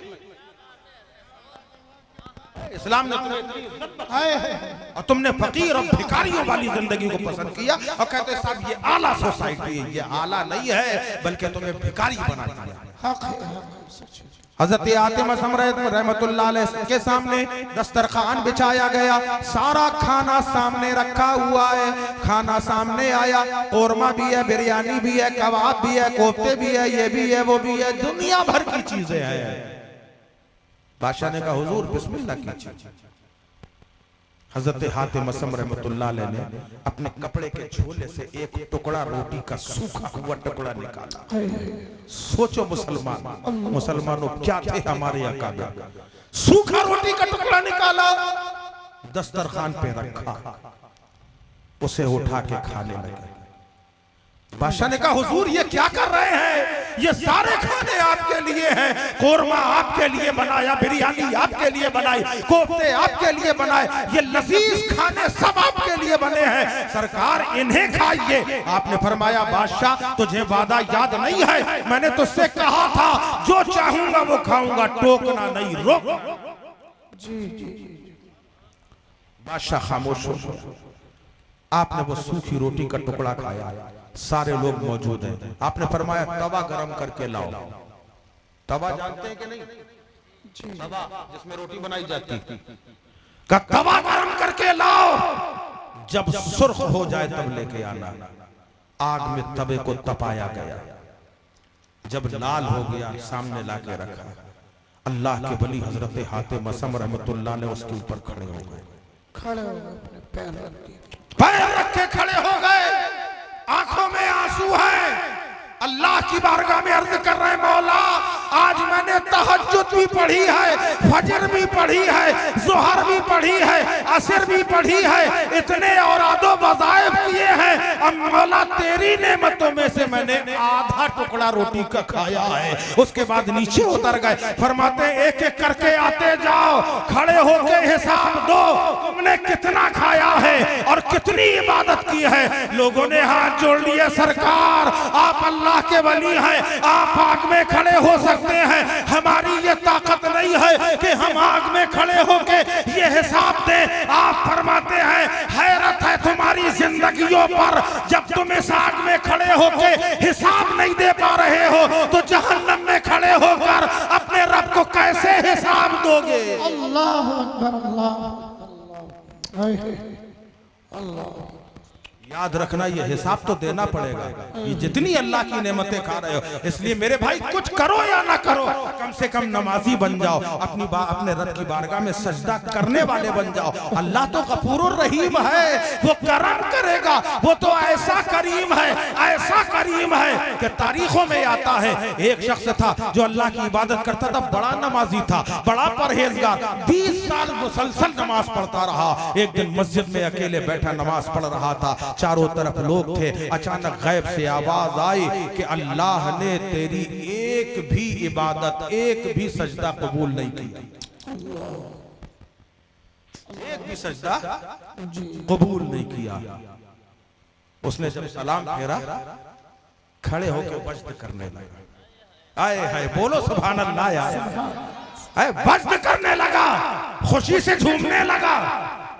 इस्लाम ने तुम्हें और तुमने फकीर और भिखारियों वाली जिंदगी को पसंद किया और कहते साहब ये आला सोसाइटी है। ये आला नहीं है बल्कि तुम्हें भिखारी बना दिया। हजरत आतिम रहमतुल्लाह अलैह के सामने दस्तरखान बिछाया गया, सारा खाना सामने रखा हुआ है, खाना सामने आया, कोरमा भी है, बिरयानी भी है, कबाब भी है, कोफ्ते भी है, ये भी है, वो भी है, दुनिया भर की चीजें हैं। बादशाह ने कहा हुजूर बिस्मिल्लाह कीजिए। हजरत हातिम असम रहमतुल्लाह अलैह ने अपने कपड़े के झोले से एक टुकड़ा रोटी का सूखा हुआ टुकड़ा निकाला। सोचो मुसलमानों क्या थे हमारे अकाबिर, सूखा रोटी का टुकड़ा निकाला, दस्तरखान पे रखा, उसे उठा के खाने लगे। बादशाह ने कहा हुजूर ये क्या कर रहे हैं, ये सारे खाने आपके लिए हैं, कोरमा आपके लिए बनाया, बिरयानी आपके लिए बनाई, कोफ्ते आपके लिए बनाए, ये लजीज खाने सब आपके लिए बने हैं, सरकार इन्हें खाइए। आपने फरमाया बादशाह तुझे वादा याद नहीं है, मैंने तुझसे कहा था जो चाहूंगा वो खाऊंगा, टोकना नहीं, रोक। जी बादशाह खामोश हो। आपने वो सूखी रोटी का टुकड़ा खाया, सारे लोग मौजूद हैं। आपने फरमाया तवा गरम करके लाओ। तवा जानते हैं कि नहीं? तवा जिसमें रोटी बनाई जाती, का तवा गरम करके लाओ, जब सुर्ख हो जाए तब लेके आना। आग में तवे को तपाया गया, जब लाल हो गया सामने लाके रखा। अल्लाह के वली हजरत हातिम असम रहमतुल्लाह ने उसके ऊपर खड़े हो गए, पैर रख के खड़े हो गए, आंखों में आंसू है, अल्लाह की बारगाह में अर्ज कर रहे हैं मौला आज मैंने तहज्जुद भी पढ़ी है, फजर भी पढ़ी है, जोहर भी पढ़ी है, असर भी पढ़ी है, इतने औरादो वज़ाइफ किए हैं, अब मौला तेरी नेमतों में से मैंने आधा टुकड़ा रोटी का खाया है। उसके बाद नीचे उतर गए, फरमाते एक एक करके आते जाओ, खड़े होके हिसाब दो तुमने कितना खाया है और कितनी इबादत की है। लोगों ने हाथ जोड़ लिए, सरकार आप अल्लाह के वली हैं, आप आग में खड़े हो सकते हैं, हमारी ये ताकत नहीं है कि हम आग में खड़े होके ये हिसाब दें। आप फरमाते हैं हैरत है तुम्हारी जिंदगियों पर, जब तुम इस आग में खड़े होके हिसाब नहीं दे पा रहे हो तो जहन्नम में खड़े होकर अपने रब को कैसे हिसाब दोगे। अल्लाह अकबर, अल्लाह। याद रखना ये हिसाब तो देना पड़ेगा, ये जितनी अल्लाह की नेमतें खा रहे हो, इसलिए मेरे भाई कुछ करो या ना करो कम से कम नमाजी बन जाओ, अपने रब की बारगाह में सजदा करने वाले बन जाओ। अल्लाह तो गफूरुर रहीम है, वो करम करेगा, वो तो ऐसा करीम है, ऐसा करीम है कि तारीखों में आता है एक शख्स था जो अल्लाह की इबादत करता था, बड़ा नमाजी था, बड़ा परहेजगार, 20 साल मुसलसल नमाज पढ़ता रहा। एक दिन मस्जिद में अकेले बैठा नमाज पढ़ रहा था, चारों तरफ लोग थे, अचानक गैब से आवाज आई कि अल्लाह ने तेरी एक भी इबादत, एक भी सजदा कबूल नहीं किया, एक भी सजदा कबूल नहीं किया। उसने जब सलाम फेरा खड़े होकर वज्द करने लगा, आए हाय बोलो सुभान अल्लाह यार, वज्द करने लगा, खुशी से झूमने लगा।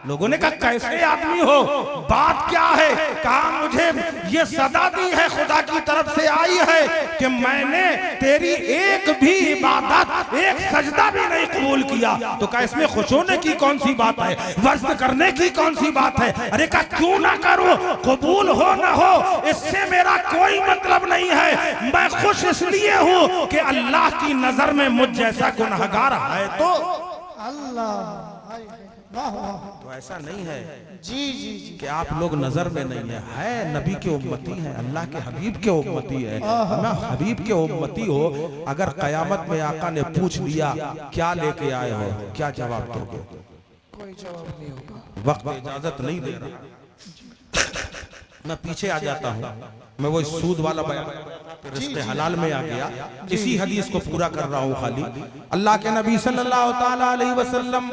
लोगों ने कहा कैसे आदमी हो, बात क्या है? कहा मुझे ये सदा दी है खुदा की तरफ से आई है कि मैंने तेरी एक भी इबादत, एक सजदा भी नहीं कबूल किया। तो कहा इसमें खुश होने की कौन सी बात है, वज्द करने की कौन सी बात है? अरे कहा क्यों ना करूं, कबूल हो ना हो इससे मेरा कोई मतलब नहीं है, मैं खुश इसलिए हूं कि अल्लाह की नजर में मुझ जैसा गुनहगार है तो अल्लाह, हाय हाय, वाह वाह। तो ऐसा नहीं है जी जी जी। कि आप लोग नजर में नहीं है नबी के उम्मती हैं, अल्लाह के हबीब के उम्मती है। ना हबीब के उम्मती हो, अगर कयामत में आका ने पूछ लिया क्या लेके आए हो, क्या जवाब दोगे? कोई जवाब नहीं होगा। वक्त इजाजत नहीं दे रहा, मैं पीछे आ जाता हूँ। मैं वो सूद वाला बयान रिश्ते हलाल में आ गया, इसी हदीस को पूरा कर रहा हूँ खाली। अल्लाह के नबी सल्लल्लाहु ताला अलैहि वसल्लम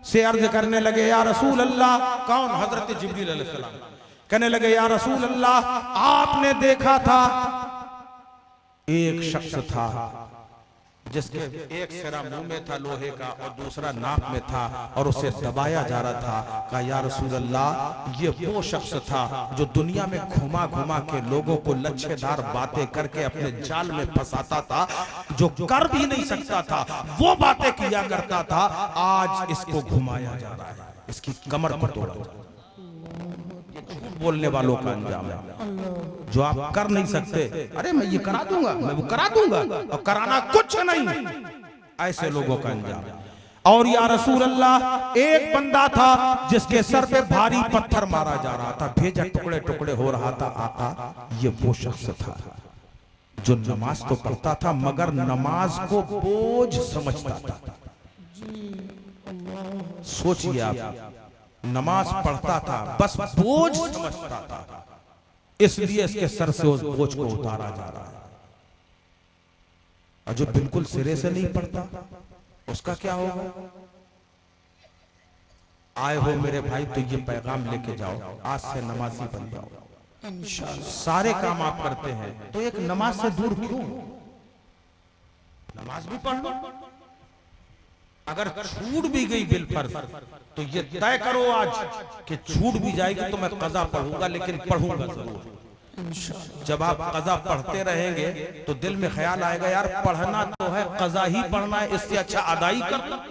से अर्ज करने लगे, या रसूल अल्लाह। कौन? हजरत जिब्रील अलैहिस्सलाम। कहने लगे, या रसूल अल्लाह, आपने देखा था एक शख्स था जिसके एक सिरा मुंह में था लोहे का और दूसरा नाक में था और उसे दबाया जा रहा था। कहा, या रसूल अल्लाह, ये वो शख्स था जो दुनिया में घुमा घुमा के लोगों को लच्छेदार बातें करके अपने जाल में फंसाता था, जो कर भी नहीं सकता था वो बातें किया करता था। आज इसको घुमाया जा रहा है, इसकी कमर पर तोड़ा। ये झूठ बोलने वालों का अंजाम है, जो आप कर नहीं सकते। अरे मैं ये करा दूंगा, मैं वो करा दूंगा, और कराना कुछ नहीं, ऐसे लोगों का अंजाम। और या रसूल अल्लाह, एक बंदा था जिसके सर पे भारी पत्थर मारा जा रहा था, भेजा टुकड़े टुकड़े हो रहा था। आका, ये वो शख्स था जो नमाज तो पढ़ता था मगर नमाज को बोझ समझता था। सोचिए आप, नमाज पढ़ता था बस बोझ समझता था, इसलिए इसके सर से उस बोझ को उतारा जा रहा है। और जो बिल्कुल सिरे से नहीं पढ़ता उसका क्या होगा? आए हो मेरे भाई तो ये पैगाम लेके जाओ, आज से नमाजी बन जाओ इंशाअल्लाह। सारे काम आप करते हैं तो एक नमाज से दूर क्यों? नमाज भी पढ़ लो, अगर छूट भी गई बिलफर्ज तो ये तय करो आज कि छूट भी जाएगी तो मैं कज़ा पढ़ूंगा, लेकिन पढ़ूंगा जरूर। जब आप कज़ा पढ़ते रहेंगे तो दिल में ख्याल आएगा, यार पढ़ना तो है, कज़ा ही पढ़ना है, इससे अच्छा अदाई करना।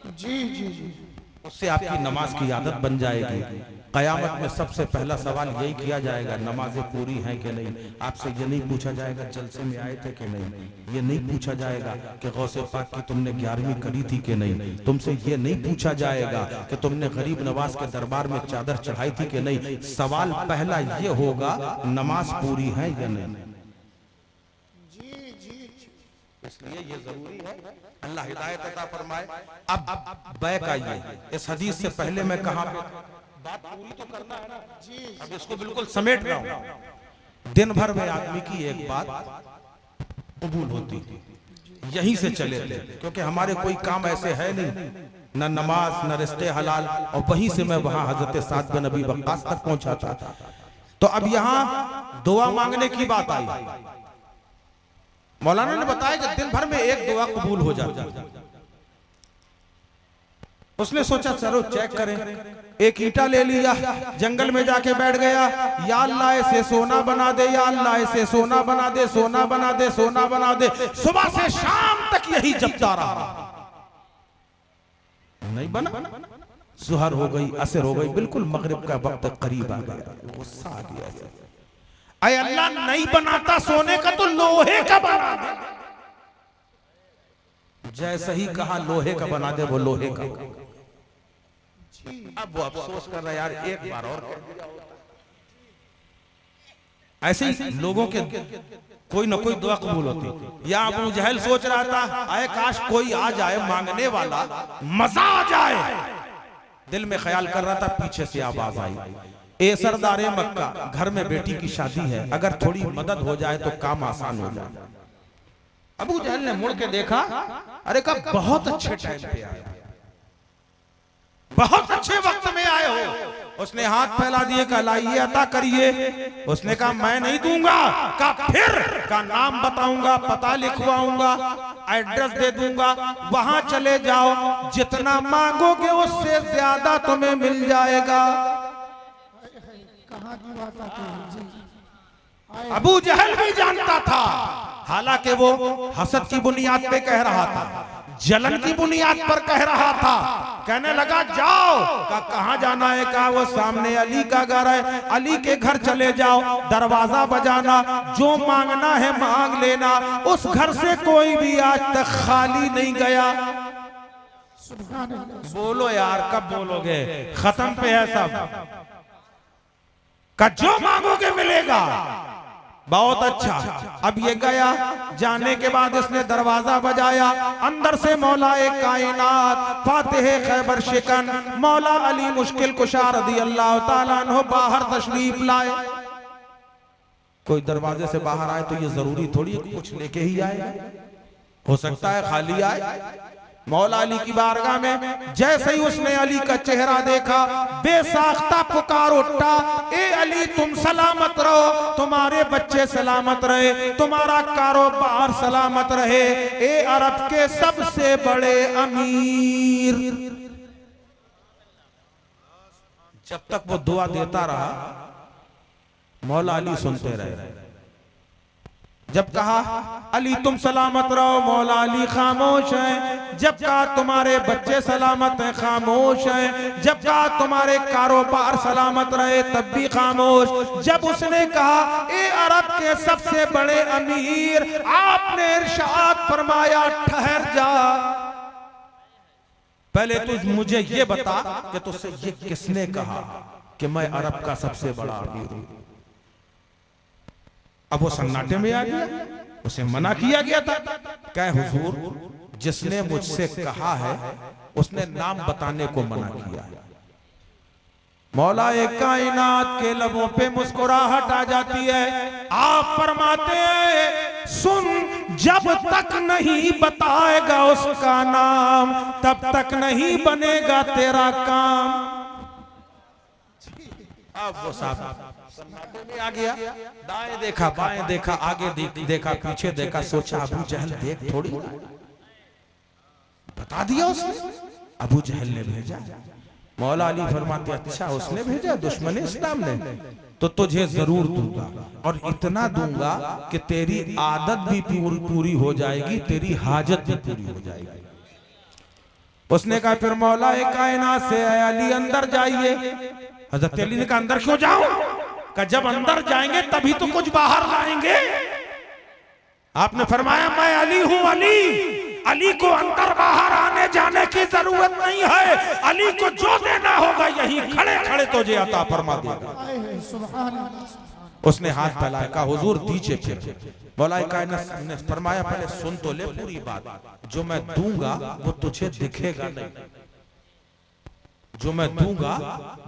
जी जी जी। उससे आपकी नमाज की आदत बन जाएगी। कयामत में सबसे पहला सवाल यही किया जाएगा, नमाजें पूरी हैं कि नहीं। आपसे ये नहीं पूछा जाएगा जलसे में आए थे कि नहीं, ये नहीं पूछा जाएगा कि गौसे पाक की तुमने 11वीं करी थी कि नहीं, तुमसे ये नहीं पूछा जाएगा कि तुमने गरीब नवाज के दरबार में चादर चढ़ाई थी कि नहीं। सवाल पहला ये होगा, नमाज पूरी है या नहीं। इसलिए ये जरूरी है, अल्लाह हिदायत अता फरमाए। अब बैक आइए, इस हदीस से पहले मैं कहां पे बात पूरी तो करना है ना जी, अब इसको बिल्कुल समेट रहा हूं। दिन भर में आदमी की एक बात कबूल होती, यहीं से चले थे, क्योंकि हमारे कोई काम ऐसे है नहीं, न नमाज न रिश्ते हलाल, और वहीं से मैं वहां हजरत साद बिन नबी वक्कास तक पहुंचा था। तो अब यहां दुआ मांगने की बात आई। मौलाना ने बताया कि दिन भर में एक दुआ कबूल हो जाती। उसने सोचा चलो चेक करें, एक ईंटा ले लिया, जंगल में जाके बैठ गया, या अल्लाह इसे सोना बना दे, या अल्लाह इसे सोना बना दे, सोना बना दे, सोना बना दे। सुबह से शाम तक यही जपता रहा, नहीं बना। सुहर हो गई, असर हो गई, बिल्कुल मगरिब का वक्त करीब आ गया, गुस्सा आ गया। अरे अल्लाह नहीं बनाता सोने का तो लोहे का बना दे। जैसे ही कहा लोहे का बना दे, वो लोहे का। अब वो अफसोस कर रहा है, यार एक बार और कर दिया होता। ऐसे ही लोगों के कोई ना कोई दुआ कबूल होती। या अबू जहल सोच रहा था, आए काश कोई आ जाए मांगने वाला, मजा आ जाए। दिल में ख्याल कर रहा था, पीछे से आवाज आई, ए सरदारे मक्का, घर में बेटी की शादी है, अगर थोड़ी मदद हो जाए तो काम आसान हो जाए। अबू जहल ने मुड़ के देखा, अरे कब बहुत अच्छे टाइम पे आए, बहुत अच्छे वक्त में आए हो। उसने हाथ फैला दिए, कहा लाइए अता करिए। उसने कहा मैं नहीं दूंगा, कहा फिर का नाम बताऊंगा, पता लिखवाऊंगा, एड्रेस दे दूंगा, वहां चले जाओ, जितना मांगोगे उससे ज्यादा तुम्हें मिल जाएगा। कहाँ की बात आती है जी। अबू जहल भी जानता था, हालांकि वो हसद की बुनियाद पे कह रहा था, जलन की बुनियाद पर कह रहा था। कहने लगा जाओ, कहाँ जाना है, कहा वो सामने अली का घर है, अली के घर चले जाओ, दरवाजा बजाना, जो मांगना है मांग लेना, उस घर से कोई भी आज तक खाली नहीं गया। सुभान अल्लाह। बोलो यार, कब बोलोगे? खत्म पे है सब का, जो मांगोगे मिलेगा। बहुत अच्छा। अब ये गया, जाने के बाद इसने दरवाजा बजाया, अंदर से मौला एक कायनात फातिह खैबर शिकन मौला अली मुश्किल कुशा रज़ियल्लाहु ताला अन्हु बाहर तशरीफ लाए। कोई दरवाजे से बाहर आए तो ये जरूरी थोड़ी है कुछ लेके ही आए, हो सकता है खाली आए। मौला अली की बारगाह में जैसे ही उसने अली का चेहरा देखा, बेसाख्ता पुकार उठा, ए अली तुम सलामत रहो, तुम्हारे बच्चे सलामत रहे, तुम्हारा कारोबार सलामत रहे, ए अरब के सबसे बड़े अमीर। जब तक वो दुआ देता रहा, मौला अली सुनते रहे। जब कहा अली तुम सलामत रहो, मौला अली खामोश है। जब कहा तुम्हारे बच्चे सलामत हैं, खामोश हैं। जब कहा तुम्हारे कारोबार सलामत रहे, तब भी खामोश। जब उसने कहा ए अरब के सबसे बड़े अमीर, आपने इरशाद फरमाया ठहर जा, पहले तू मुझे ये बता कि तुझसे ये किसने कहा कि मैं अरब का सबसे बड़ा अमीर हूं। अब वो सन्नाटे में आ गया, उसे मना किया गया था। क्या हुजूर, जिसने मुझसे कहा है उसने नाम बताने को मना किया है। मौला एक कायनात के लबों पे मुस्कुराहट आ जाती है। आप फरमाते हैं सुन, जब तक नहीं बताएगा उसका नाम, तब तक नहीं बनेगा तेरा काम। अब वो साहब सन्नाटे में आ गया, दाएं देखा बाएं देखा, आगे देखा पीछे देखा, सोचा अबू जहल देख थोड़ी, बता दिया उसने। अबू जहल ने भेजा। मौला अली फरमाते अच्छा उसने भेजा, दुश्मन इस्लाम ने, तो तुझे जरूर दूंगा, और इतना दूंगा कि तेरी आदत भी पूरी हो जाएगी, तेरी हाजत भी पूरी हो जाएगी। उसने कहा फिर मौला कायनात से अली अंदर जाइए। हजरत अली ने कहा अंदर क्यों जाऊं? का जब अंदर जाएंगे तभी तो कुछ बाहर लाएंगे। आपने फरमाया मैं अली हूं, अली को अंदर बाहर आने जाने की जरूरत नहीं है, अली को जो देना होगा यही खड़े खड़े तुझे अता फरमा देगा। सुभान अल्लाह। उसने हाथ फैलाया, कहा हुजूर दीजिए। फिर मौला कायनात ने फरमाया पहले सुन तो ले पूरी बात, जो मैं दूंगा वो तुझे दिखेगा नहीं, जो मैं दूंगा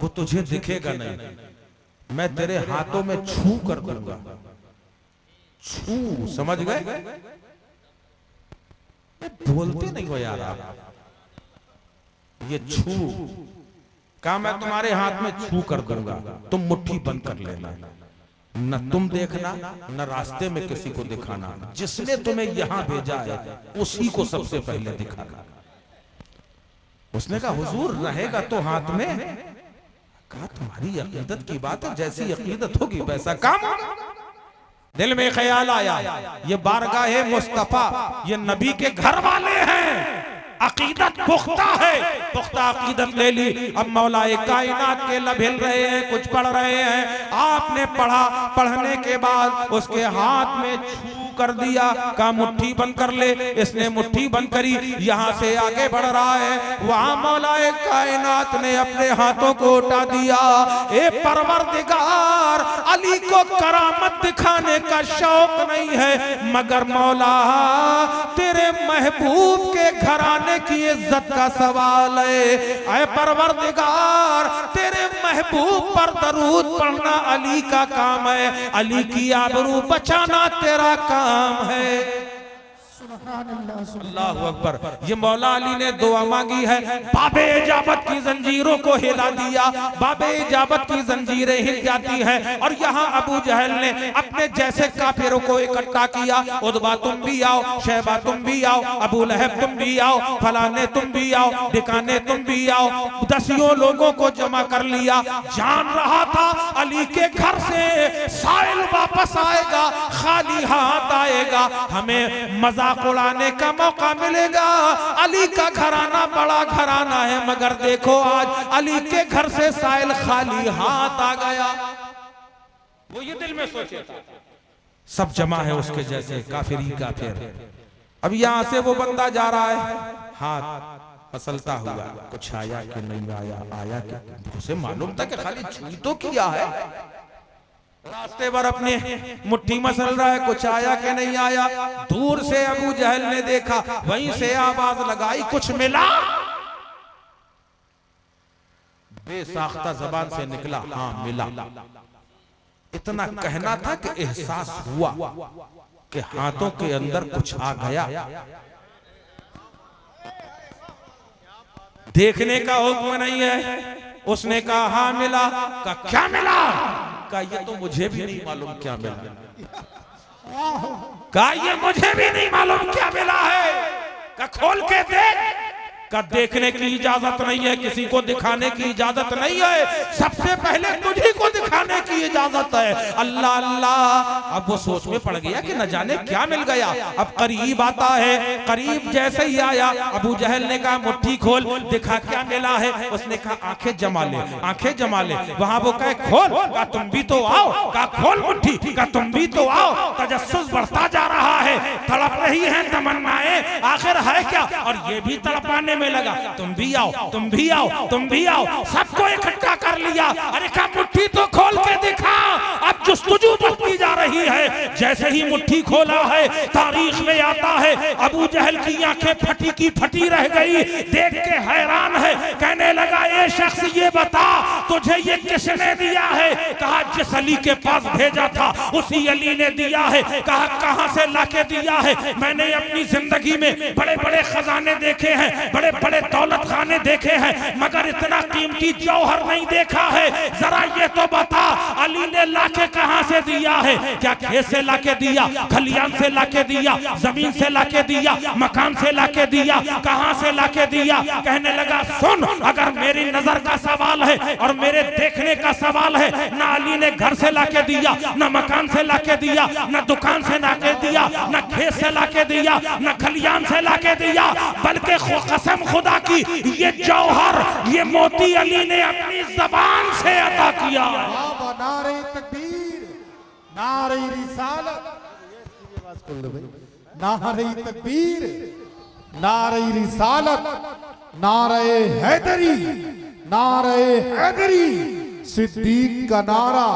वो तुझे दिखेगा नहीं, मैं तेरे हाथों में छू कर दूंगा। छू, समझ गए? बोलते नहीं हो यार आप, ये छू का मैं तुम्हारे हाथ में छू कर दूंगा, तुम मुट्ठी बंद कर लेना, न तुम देखना न रास्ते में किसी को दिखाना, जिसने तुम्हें यहां भेजा है उसी को सबसे पहले दिखाना। उसने कहा हुजूर रहेगा तो हाथ में। कहा तुम्हारी अकीदत की बात है, जैसी अकीदत होगी वैसा काम होगा। दिल में ख्याल आया ये बारगाह मुस्तफा, ये नबी के घर वाले हैं, अकीदत पुख्ता है, पुख्ता अकीदत ले ली। अब मौला कायनात के लब हिल रहे हैं, कुछ पढ़ रहे हैं। आपने पढ़ा, पढ़ने के बाद उसके हाथ में छू कर दिया, का मुट्ठी बंद कर ले। इसने मुट्ठी बंद करी, यहां से आगे बढ़ रहा है। वहां मौला कायनात ने अपने हाथों को उठा दिया। ए परवरदिगार, अली को करामत दिखाने का शौक नहीं है, मगर मौला तेरे महबूब के घराने की इज्जत का सवाल है। ऐ परवरदिगार, तेरे महबूब पर दरूद पढ़ना अली का काम है, अली की आबरू बचाना तेरा काम है। अल्लाहु अकबर। ये मौला अली ने दुआ मांगी है, बाबे इजाबत की जंजीरों को हिला दिया, बाबे इजाबत की जंजीरें हिल जाती हैं। और यहाँ अबू जहल ने अपने जैसे काफिरों को इकट्ठा किया, उदबा तुम भी आओ, शैबा तुम भी आओ, अबू लहब तुम भी आओ, फलाने तुम भी आओ, ढिकाने तुम भी आओ। दसियों लोगों को जमा कर लिया। जान रहा था अली के घर से साइल वापस आएगा, खाली हाथ आएगा, हमें मजाक उड़ाने का मौका मिलेगा। अली का घराना बड़ा घराना है, मगर देखो आज अली के घर से साइल खाली हाथ आ गया। वो ये दिल में सोचे था सब जमा है उसके जैसे, काफिर ही काफिर। अब यहां से वो बंदा जा रहा है, हाथ फसलता हुआ कुछ आया कि नहीं आया, आया कि उसे मालूम था कि खाली छुई तो किया है, रास्ते पर अपने मुट्ठी मसल रहा है, कुछ आया कि नहीं आया। दूर से अबू जहल ने देखा, वहीं से आवाज लगाई, कुछ मिला? बेसाख्ता जबान से निकला, हाँ मिला। इतना कहना था कि एहसास हुआ कि हाथों के अंदर कुछ आ गया। देखने का हुक्म नहीं है। उसने कहा हाँ मिला। कहा क्या मिला? कहा ये तो मुझे भी नहीं मालूम क्या मिला। कहा ये मुझे भी नहीं मालूम क्या मिला है। कहा खोल के देख। का देखने की इजाजत नहीं है, किसी को दिखाने की इजाजत नहीं है, सबसे पहले तुझी को दिखाने की इजाजत है। अल्लाह अल्लाह। अब वो सोच में पड़ गया कि न जाने क्या मिल गया। अब करीब आता है, करीब जैसे ही आया अबू जहल ने कहा मुट्ठी खोल, दिखा क्या मिला है। उसने कहा आंखें जमा ले, आंखें जमा ले। वहां वो कहे खोल, कहा तुम भी तो आओ। कहा खोल मुट्ठी, कहा तुम भी तो आओ। तजस्सुस बढ़ता जा रहा है, तड़प रही है तमन्नाएं, आखिर है क्या। और ये भी तड़पाने में लगा, तुम भी आओ, तुम भी आओ, तुम भी आओ। सबको इकट्ठा कर लिया। अरे कहा मुट्ठी तो खोल के दिखा। अब जुस्तजू बढ़ती जा रही है। जैसे ही मुट्ठी खोला है, तारीख में आता है अबू जहल की आंखें फटी की फटी रह गई। देख के हैरान है, कहने लगा ए शख्स ये बता तुझे ये किसने दिया है। कहा जिस अली के पास भेजा था उसी अली ने दिया है। कहा कहां से लाके दिया है। मैंने अपनी जिंदगी में बड़े बड़े खजाने देखे हैं, बड़े बड़े दौलत खाने देखे हैं, मगर इतना कीमती जौहर नहीं देखा है। जरा ये तो बता अली ने लाके कहां से दिया है। क्या खेत से लाके दिया, खलियान से लाके दिया, जमीन से लाके दिया, मकान से लाके दिया, कहां से लाके दिया। कहने लगा सुन, अगर मेरी नजर का सवाल है और मेरे देखने का सवाल है, ना अली ने घर से लाके दिया, ना मकान से लाके दिया, ना दुकान से लाके दिया, ना खेत से लाके दिया, ना खलियान से लाके दिया, बल्कि कसम खुदा की ये जौहर, ये मोती अली ने अपनी जबान से अता किया। नारे तकबीर, नारे रिसालत, नारे तकबीर, नारे रिसालत, नारे हैदरी, नारे हैदरी, सिद्दीक का नारा।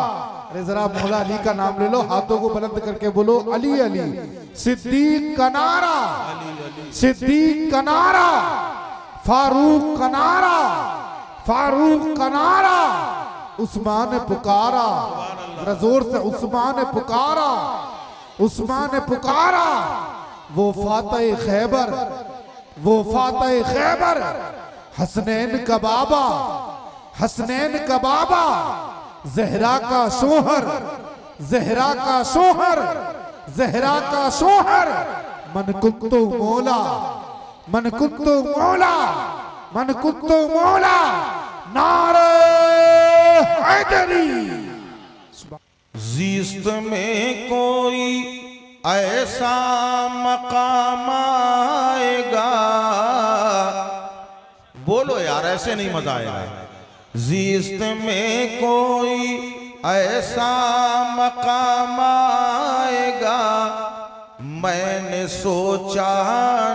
अरे जरा मौला अली का नाम ले लो, हाथों को बुलंद करके बोलो अली अली। सिद्दीक का नारा, सिद्दीक का नारा, फारूक का नारा, फारूक का नारा। उस्मान ने पुकारा, जरा जोर से उस्मान ने पुकारा, उस्मान ने पुकारा। वो फातह खैबर, वो फातह खैबर, हसनैन का बाबा, हसनैन का बाबा, जहरा का शोहर, जहरा का शोहर, जहरा का शोहर। मन कुत्तो मौला, मन कुत्तो मौला, मन कुत्तो मौला। नारे हैदरी। ज़िस्त में कोई ऐसा मकाम आएगा, बोलो यार ऐसे नहीं मजा आएगा। ज़िस्त में कोई ऐसा मकाम आएगा, मैंने सोचा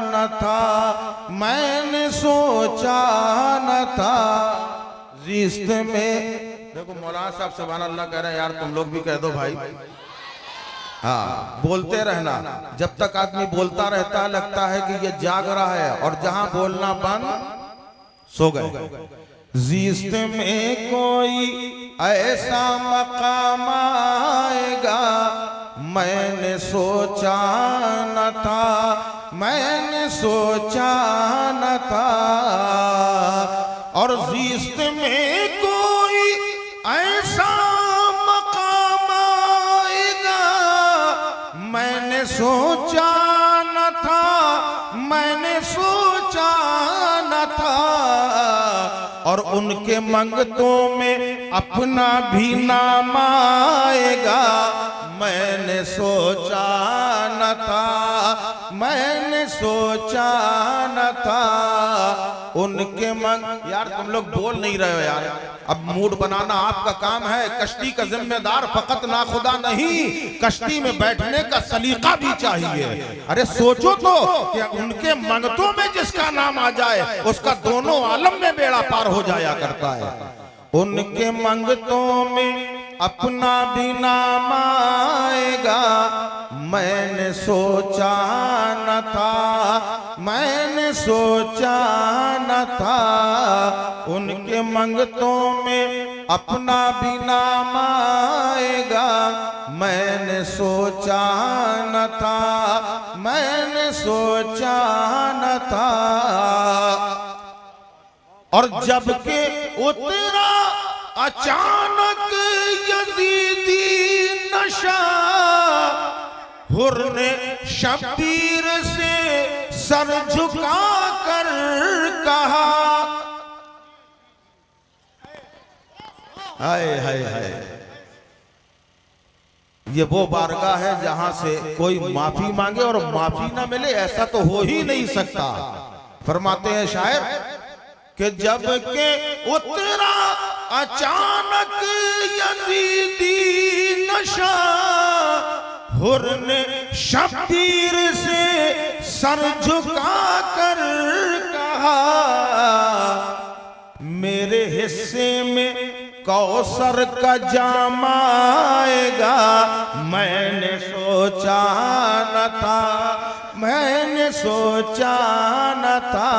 न था, मैंने सोचा न था। ज़िस्त में देखो मौलाना साहब सुभान अल्लाह कह रहे हैं, यार तुम लोग भी कह दो भाई। हाँ बोलते रहना, जब तक आदमी बोलता रहता है लगता है कि ये जाग रहा है, और जहां बोलना बंद सो गए। ज़िस्त में कोई ऐसा मकाम आएगा, मैंने सोचा न था, मैंने सोचा न था। और ज़िस्त में कोई ऐसा मकाम आएगा, मैंने सोचा न था, मैंने सोचा न था। और उनके मंगतों में अपना भी नाम आएगा, मैंने सोचा न था, मैंने सोचा न था उनके मंग। यार तुम लोग बोल नहीं रहे हो यार, अब मूड बनाना आपका काम है। कश्ती का जिम्मेदार फकत ना खुदा नहीं, कश्ती में बैठने का सलीका भी चाहिए। अरे सोचो तो कि उनके मंगतों में जिसका नाम आ जाए उसका दोनों आलम में बेड़ा पार हो जाया करता है। उनके मंगतों में अपना भी नाम आएगा, मैंने सोचा न था, मैंने सोचा न था उनके मंगतों में अपना भी नाम आएगा, मैंने सोचा न था, मैंने सोचा न था। और जबकि उतरा अचानक यजीदी नशा, हुर ने शब्बीर से सर झुका कर कहा, हाय हाय हाय। ये वो बारगाह है जहां से कोई माफी मांगे और माफी ना मिले, ऐसा तो हो ही नहीं सकता। फरमाते हैं शायर कि जब के उतरा अचानक यजीदी नशा, हुर ने शब्बीर से सर झुका कर कहा, मेरे हिस्से में कौसर का जाम आएगा, मैंने सोचा न था, मैंने सोचा न था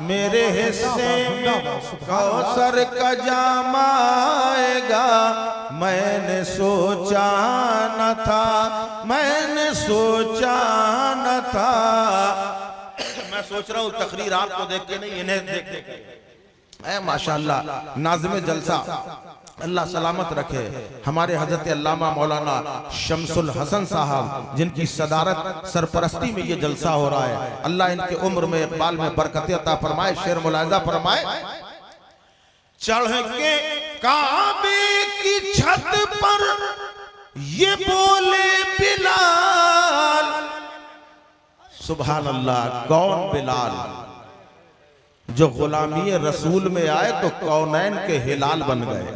मेरे हिस्से में कौसर का जाम आएगा, मैंने सोचा न था, मैंने सोचा न था। मैं सोच रहा हूँ तकरीर आपको देख के नहीं, इन्हें देख के। माशाअल्लाह नाज़िम जलसा अल्लाह सलामत रखे हमारे हजरत अल्लामा मौलाना शमसुल हसन साहब, जिनकी सदारत सरपरस्ती में ये जलसा हो रहा है। अल्लाह इनके उम्र में इकबाल में बरकत अता फरमाए। शेर मुलाहिजा फरमाए, चढ़ के काबे की छत पर ये बोले बिलाल, सुभान अल्लाह। कौन बिलाल? जो गुलामी रसूल में आए तो कौनैन के हिलाल बन गए।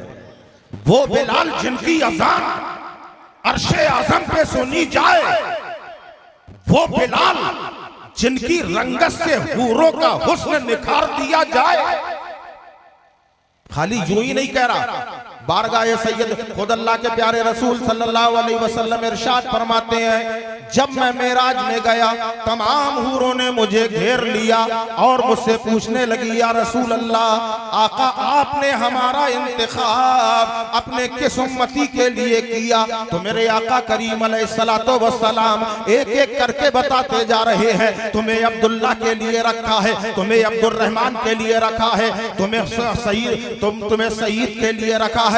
वो बिलाल जिनकी अज़ान अर्शे आज़म पे सुनी जाए, वो बिलाल जिनकी रंगत से हूरों का हुस्न निखार दिया जाए। खाली यूं ही नहीं कह रहा, बारगाह सैयद खुद अल्लाह के प्यारे रसूल सल्लल्लाहु अलैहि वसल्लम इरशाद फरमाते हैं, जब मैं मेराज में गया तमाम हूरों ने मुझे घेर लिया और मुझसे पूछने लगी, या रसूल अल्लाह, आका आपने हमारा इंतखाब अपने किस उम्मती के लिए किया? तो मेरे आका करीम अलैहिस्सलातो वस्सलाम एक एक करके बताते जा रहे हैं, तुम्हें अब्दुल्ला के लिए रखा है, तुम्हें अब्दुल रहमान के लिए रखा है, तुम्हें सईद के लिए रखा है।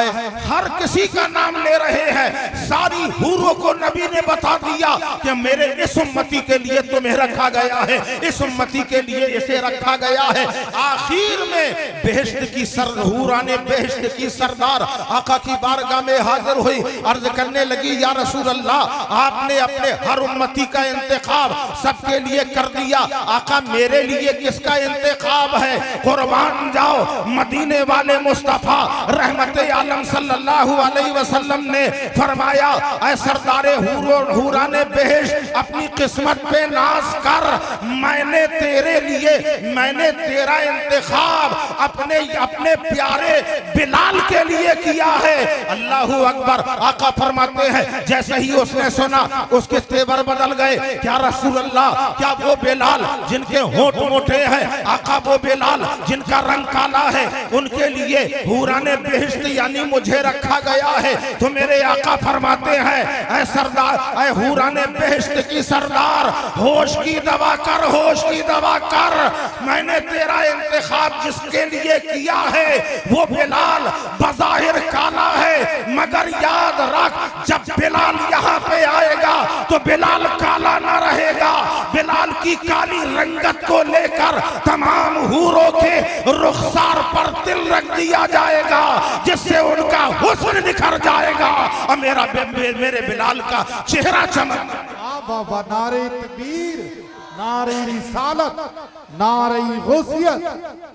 हर किसी का नाम ले रहे हैं। सारी हूरों को नबी ने बता दिया कि मेरे इस उम्मती के लिए तुम्हें रखा गया है, इस उम्मती के लिए इसे रखा गया है। आखिर में बेहश्त की हूराने बेहश्त की सरदार आका की बारगाह में हाजिर हुई, अर्ज करने लगी, या रसूल अल्लाह, आपने अपने हर उम्मती का इंतखाब सबके लिए कर दिया, आका मेरे लिए किसका इंतखाब है? कुर्बान जाओ, मदीने वाले मुस्तफा रहमत आलम सल्लल्लाहु अलैहि वसल्लम ने फरमाया, ऐ सरदारे हूराने बेहश्त, अपनी किस्मत पे नाज कर, मैंने तेरे लिए, मैंने तेरा इंतखाब अपने प्यारे बिलाल के लिए किया है। अल्लाहू अकबर। आका फरमाते हैं, जैसे ही उसने सुना उसके तेवर बदल गए। क्या रसूल अल्लाह, क्या वो बिलाल जिनके होंठ मोटे हैं, आका वो बिलाल जिनका रंग काला है, उनके लिए हूराने बेहश्त यानी मुझे रखा गया है? तो मेरे आका फरमाते हैं, ऐ सरदार, ऐ हूराने बेहश्त की सरदार, होश की दवा कर, होश की दवा कर। मैंने तेरा इंतखाब जिसके लिए किया है वो बिलाल बज़ाहिर काला है, मगर याद रख, जब बिलाल यहाँ पे आएगा तो बिलाल काला ना रहेगा, बिलाल की काली रंगत को लेकर तमाम हूरों के रुखसार पर तिल रख दिया जाएगा, जिससे उनका हुस्न निखर जाएगा और मेरे बिलाल का चेहरा चमक। नारे तकबीर, नारे रिसालत, नारे गौसियत,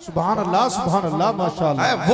सुभान अल्लाह माशाअल्लाह।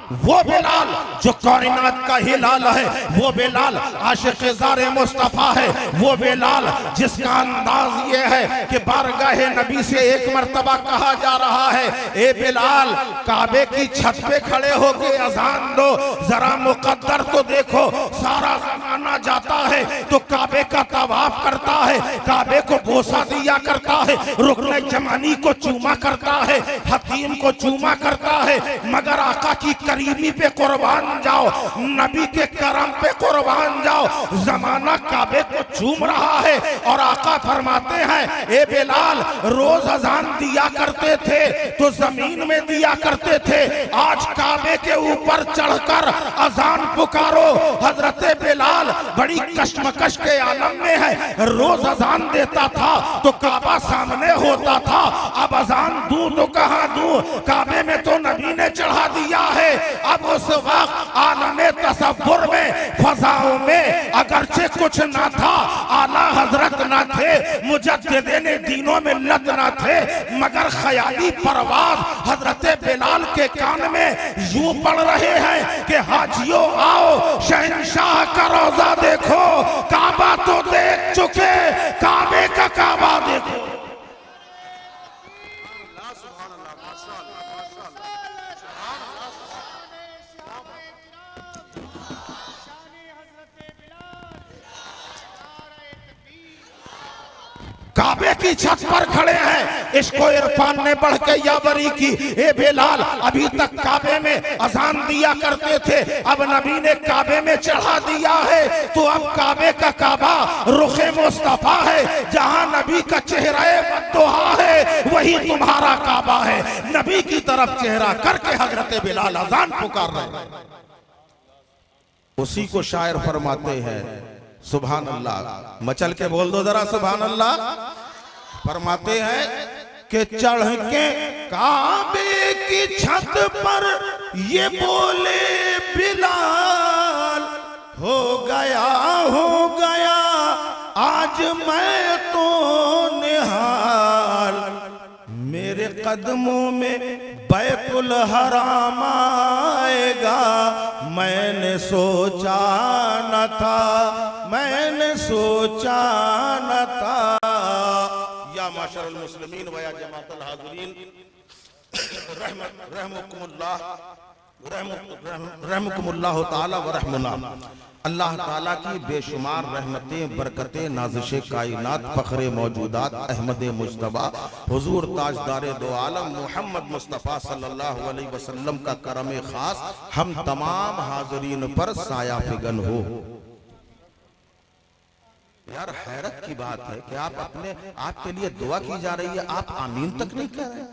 वो बिलाल जो कायनात का हिलाल है, वो बिलाल आशिक़ ज़ारे मुस्तफ़ा है, वो बिलाल जिसका अंदाज ये है कि बारगाहे नबी से एक मर्तबा कहा जा रहा है, ए बिलाल काबे की छत पे खड़े होके अजान दो, जरा मुकद्दर को देखो, सारा जमाना जाता है तो काबे का तवाफ करता है, काबे को बोसा दिया करता है, रुकने जमानी को चूमा करता है, हकीम को चूमा करता है, मगर आका की करीबी पे कुर्बान जाओ, नबी के करम पे कुर्बान जाओ, जमाना काबे को चूम रहा है और आका फरमाते हैं, ए बिलाल रोज अजान दिया करते थे तो जमीन में दिया करते थे, आज काबे के ऊपर चढ़कर अजान पुकारो। हजरत बिलाल बड़ी कश्मकश के आलम में है, रोज अजान देता था तो काबा सामने होता था, अब अजान दूं तो कहां दूं, काबे में तो नबी ने चढ़ा दिया है। अब उस वक्त आलमे तसव्वुर में फजाओं में अगरचे कुछ ना था, आला हजरत ना थे, मुजद्दिदीन दीनों में लद ना थे, मगर ख्याली परवाज हजरत बिलाल के कान में यूं पड़ रहे हैं कि हाजियों आओ शहंशाह का रोजा देखो, काबा तो देख चुके, काबे का काबा देखो। काबे की छत पर खड़े हैं, इसको इरफान ने बढ़ के याबरी की, ए बिलाल अभी तक काबे में अजान दिया करते थे, अब नबी ने काबे में चढ़ा दिया है, तो अब काबे का काबा रुखे मुस्तफा है, जहां नबी का चेहरा बद्दुहा है वही तुम्हारा काबा है। नबी की तरफ चेहरा करके हजरत बिलाल अजान पुकार रहे हैं। उसी को शायर फरमाते हैं, सुभान अल्लाह, मचल के बोल दो जरा सुभान अल्लाह। फरमाते हैं कि चढ़ के काबे की छत पर ये बोले बिलाल, हो गया आज मैं तो निहाल, मेरे कदमों में बैतुल हराम आएगा, मैंने सोचा न था, मैंने सोचा न था। या माशरल मुस्लिमीन व या जमाअतल हाज़िरीन, रहमुकुमुल्लाह ताला व रहमुना। अल्लाह ताला की बेशुमार रहमतें, बरकतें, नाज़िशे कायनात, फ़ख्रे मौजूदात अहमद मुज्तबा हुजूर ताजदारे दो आलम मोहम्मद मुस्तफ़ा सल्लल्लाहु अलैहि वसल्लम का करम खास हम तमाम हाज़रीन पर साया फिगन हो। यार हैरत की बात है कि आप अपने आपके लिए दुआ की जा रही है, आप आमीन तक नहीं कह रहे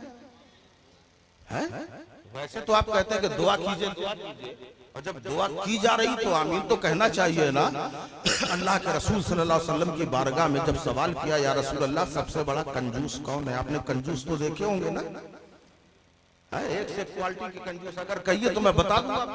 हैं। वैसे तो आप कहते हैं कि दुआ कीजिए, और जब दुआ की जा रही तो आमीन तो कहना चाहिए ना। अल्लाह के रसूल सल्लल्लाहु अलैहि वसल्लम की बारगाह में जब सवाल किया, या रसूल अल्लाह सबसे बड़ा कंजूस कौन है, आपने कंजूस तो देखे होंगे ना, एक से क्वालिटी के कंजूस अगर कहिए तो मैं बता दूंगा।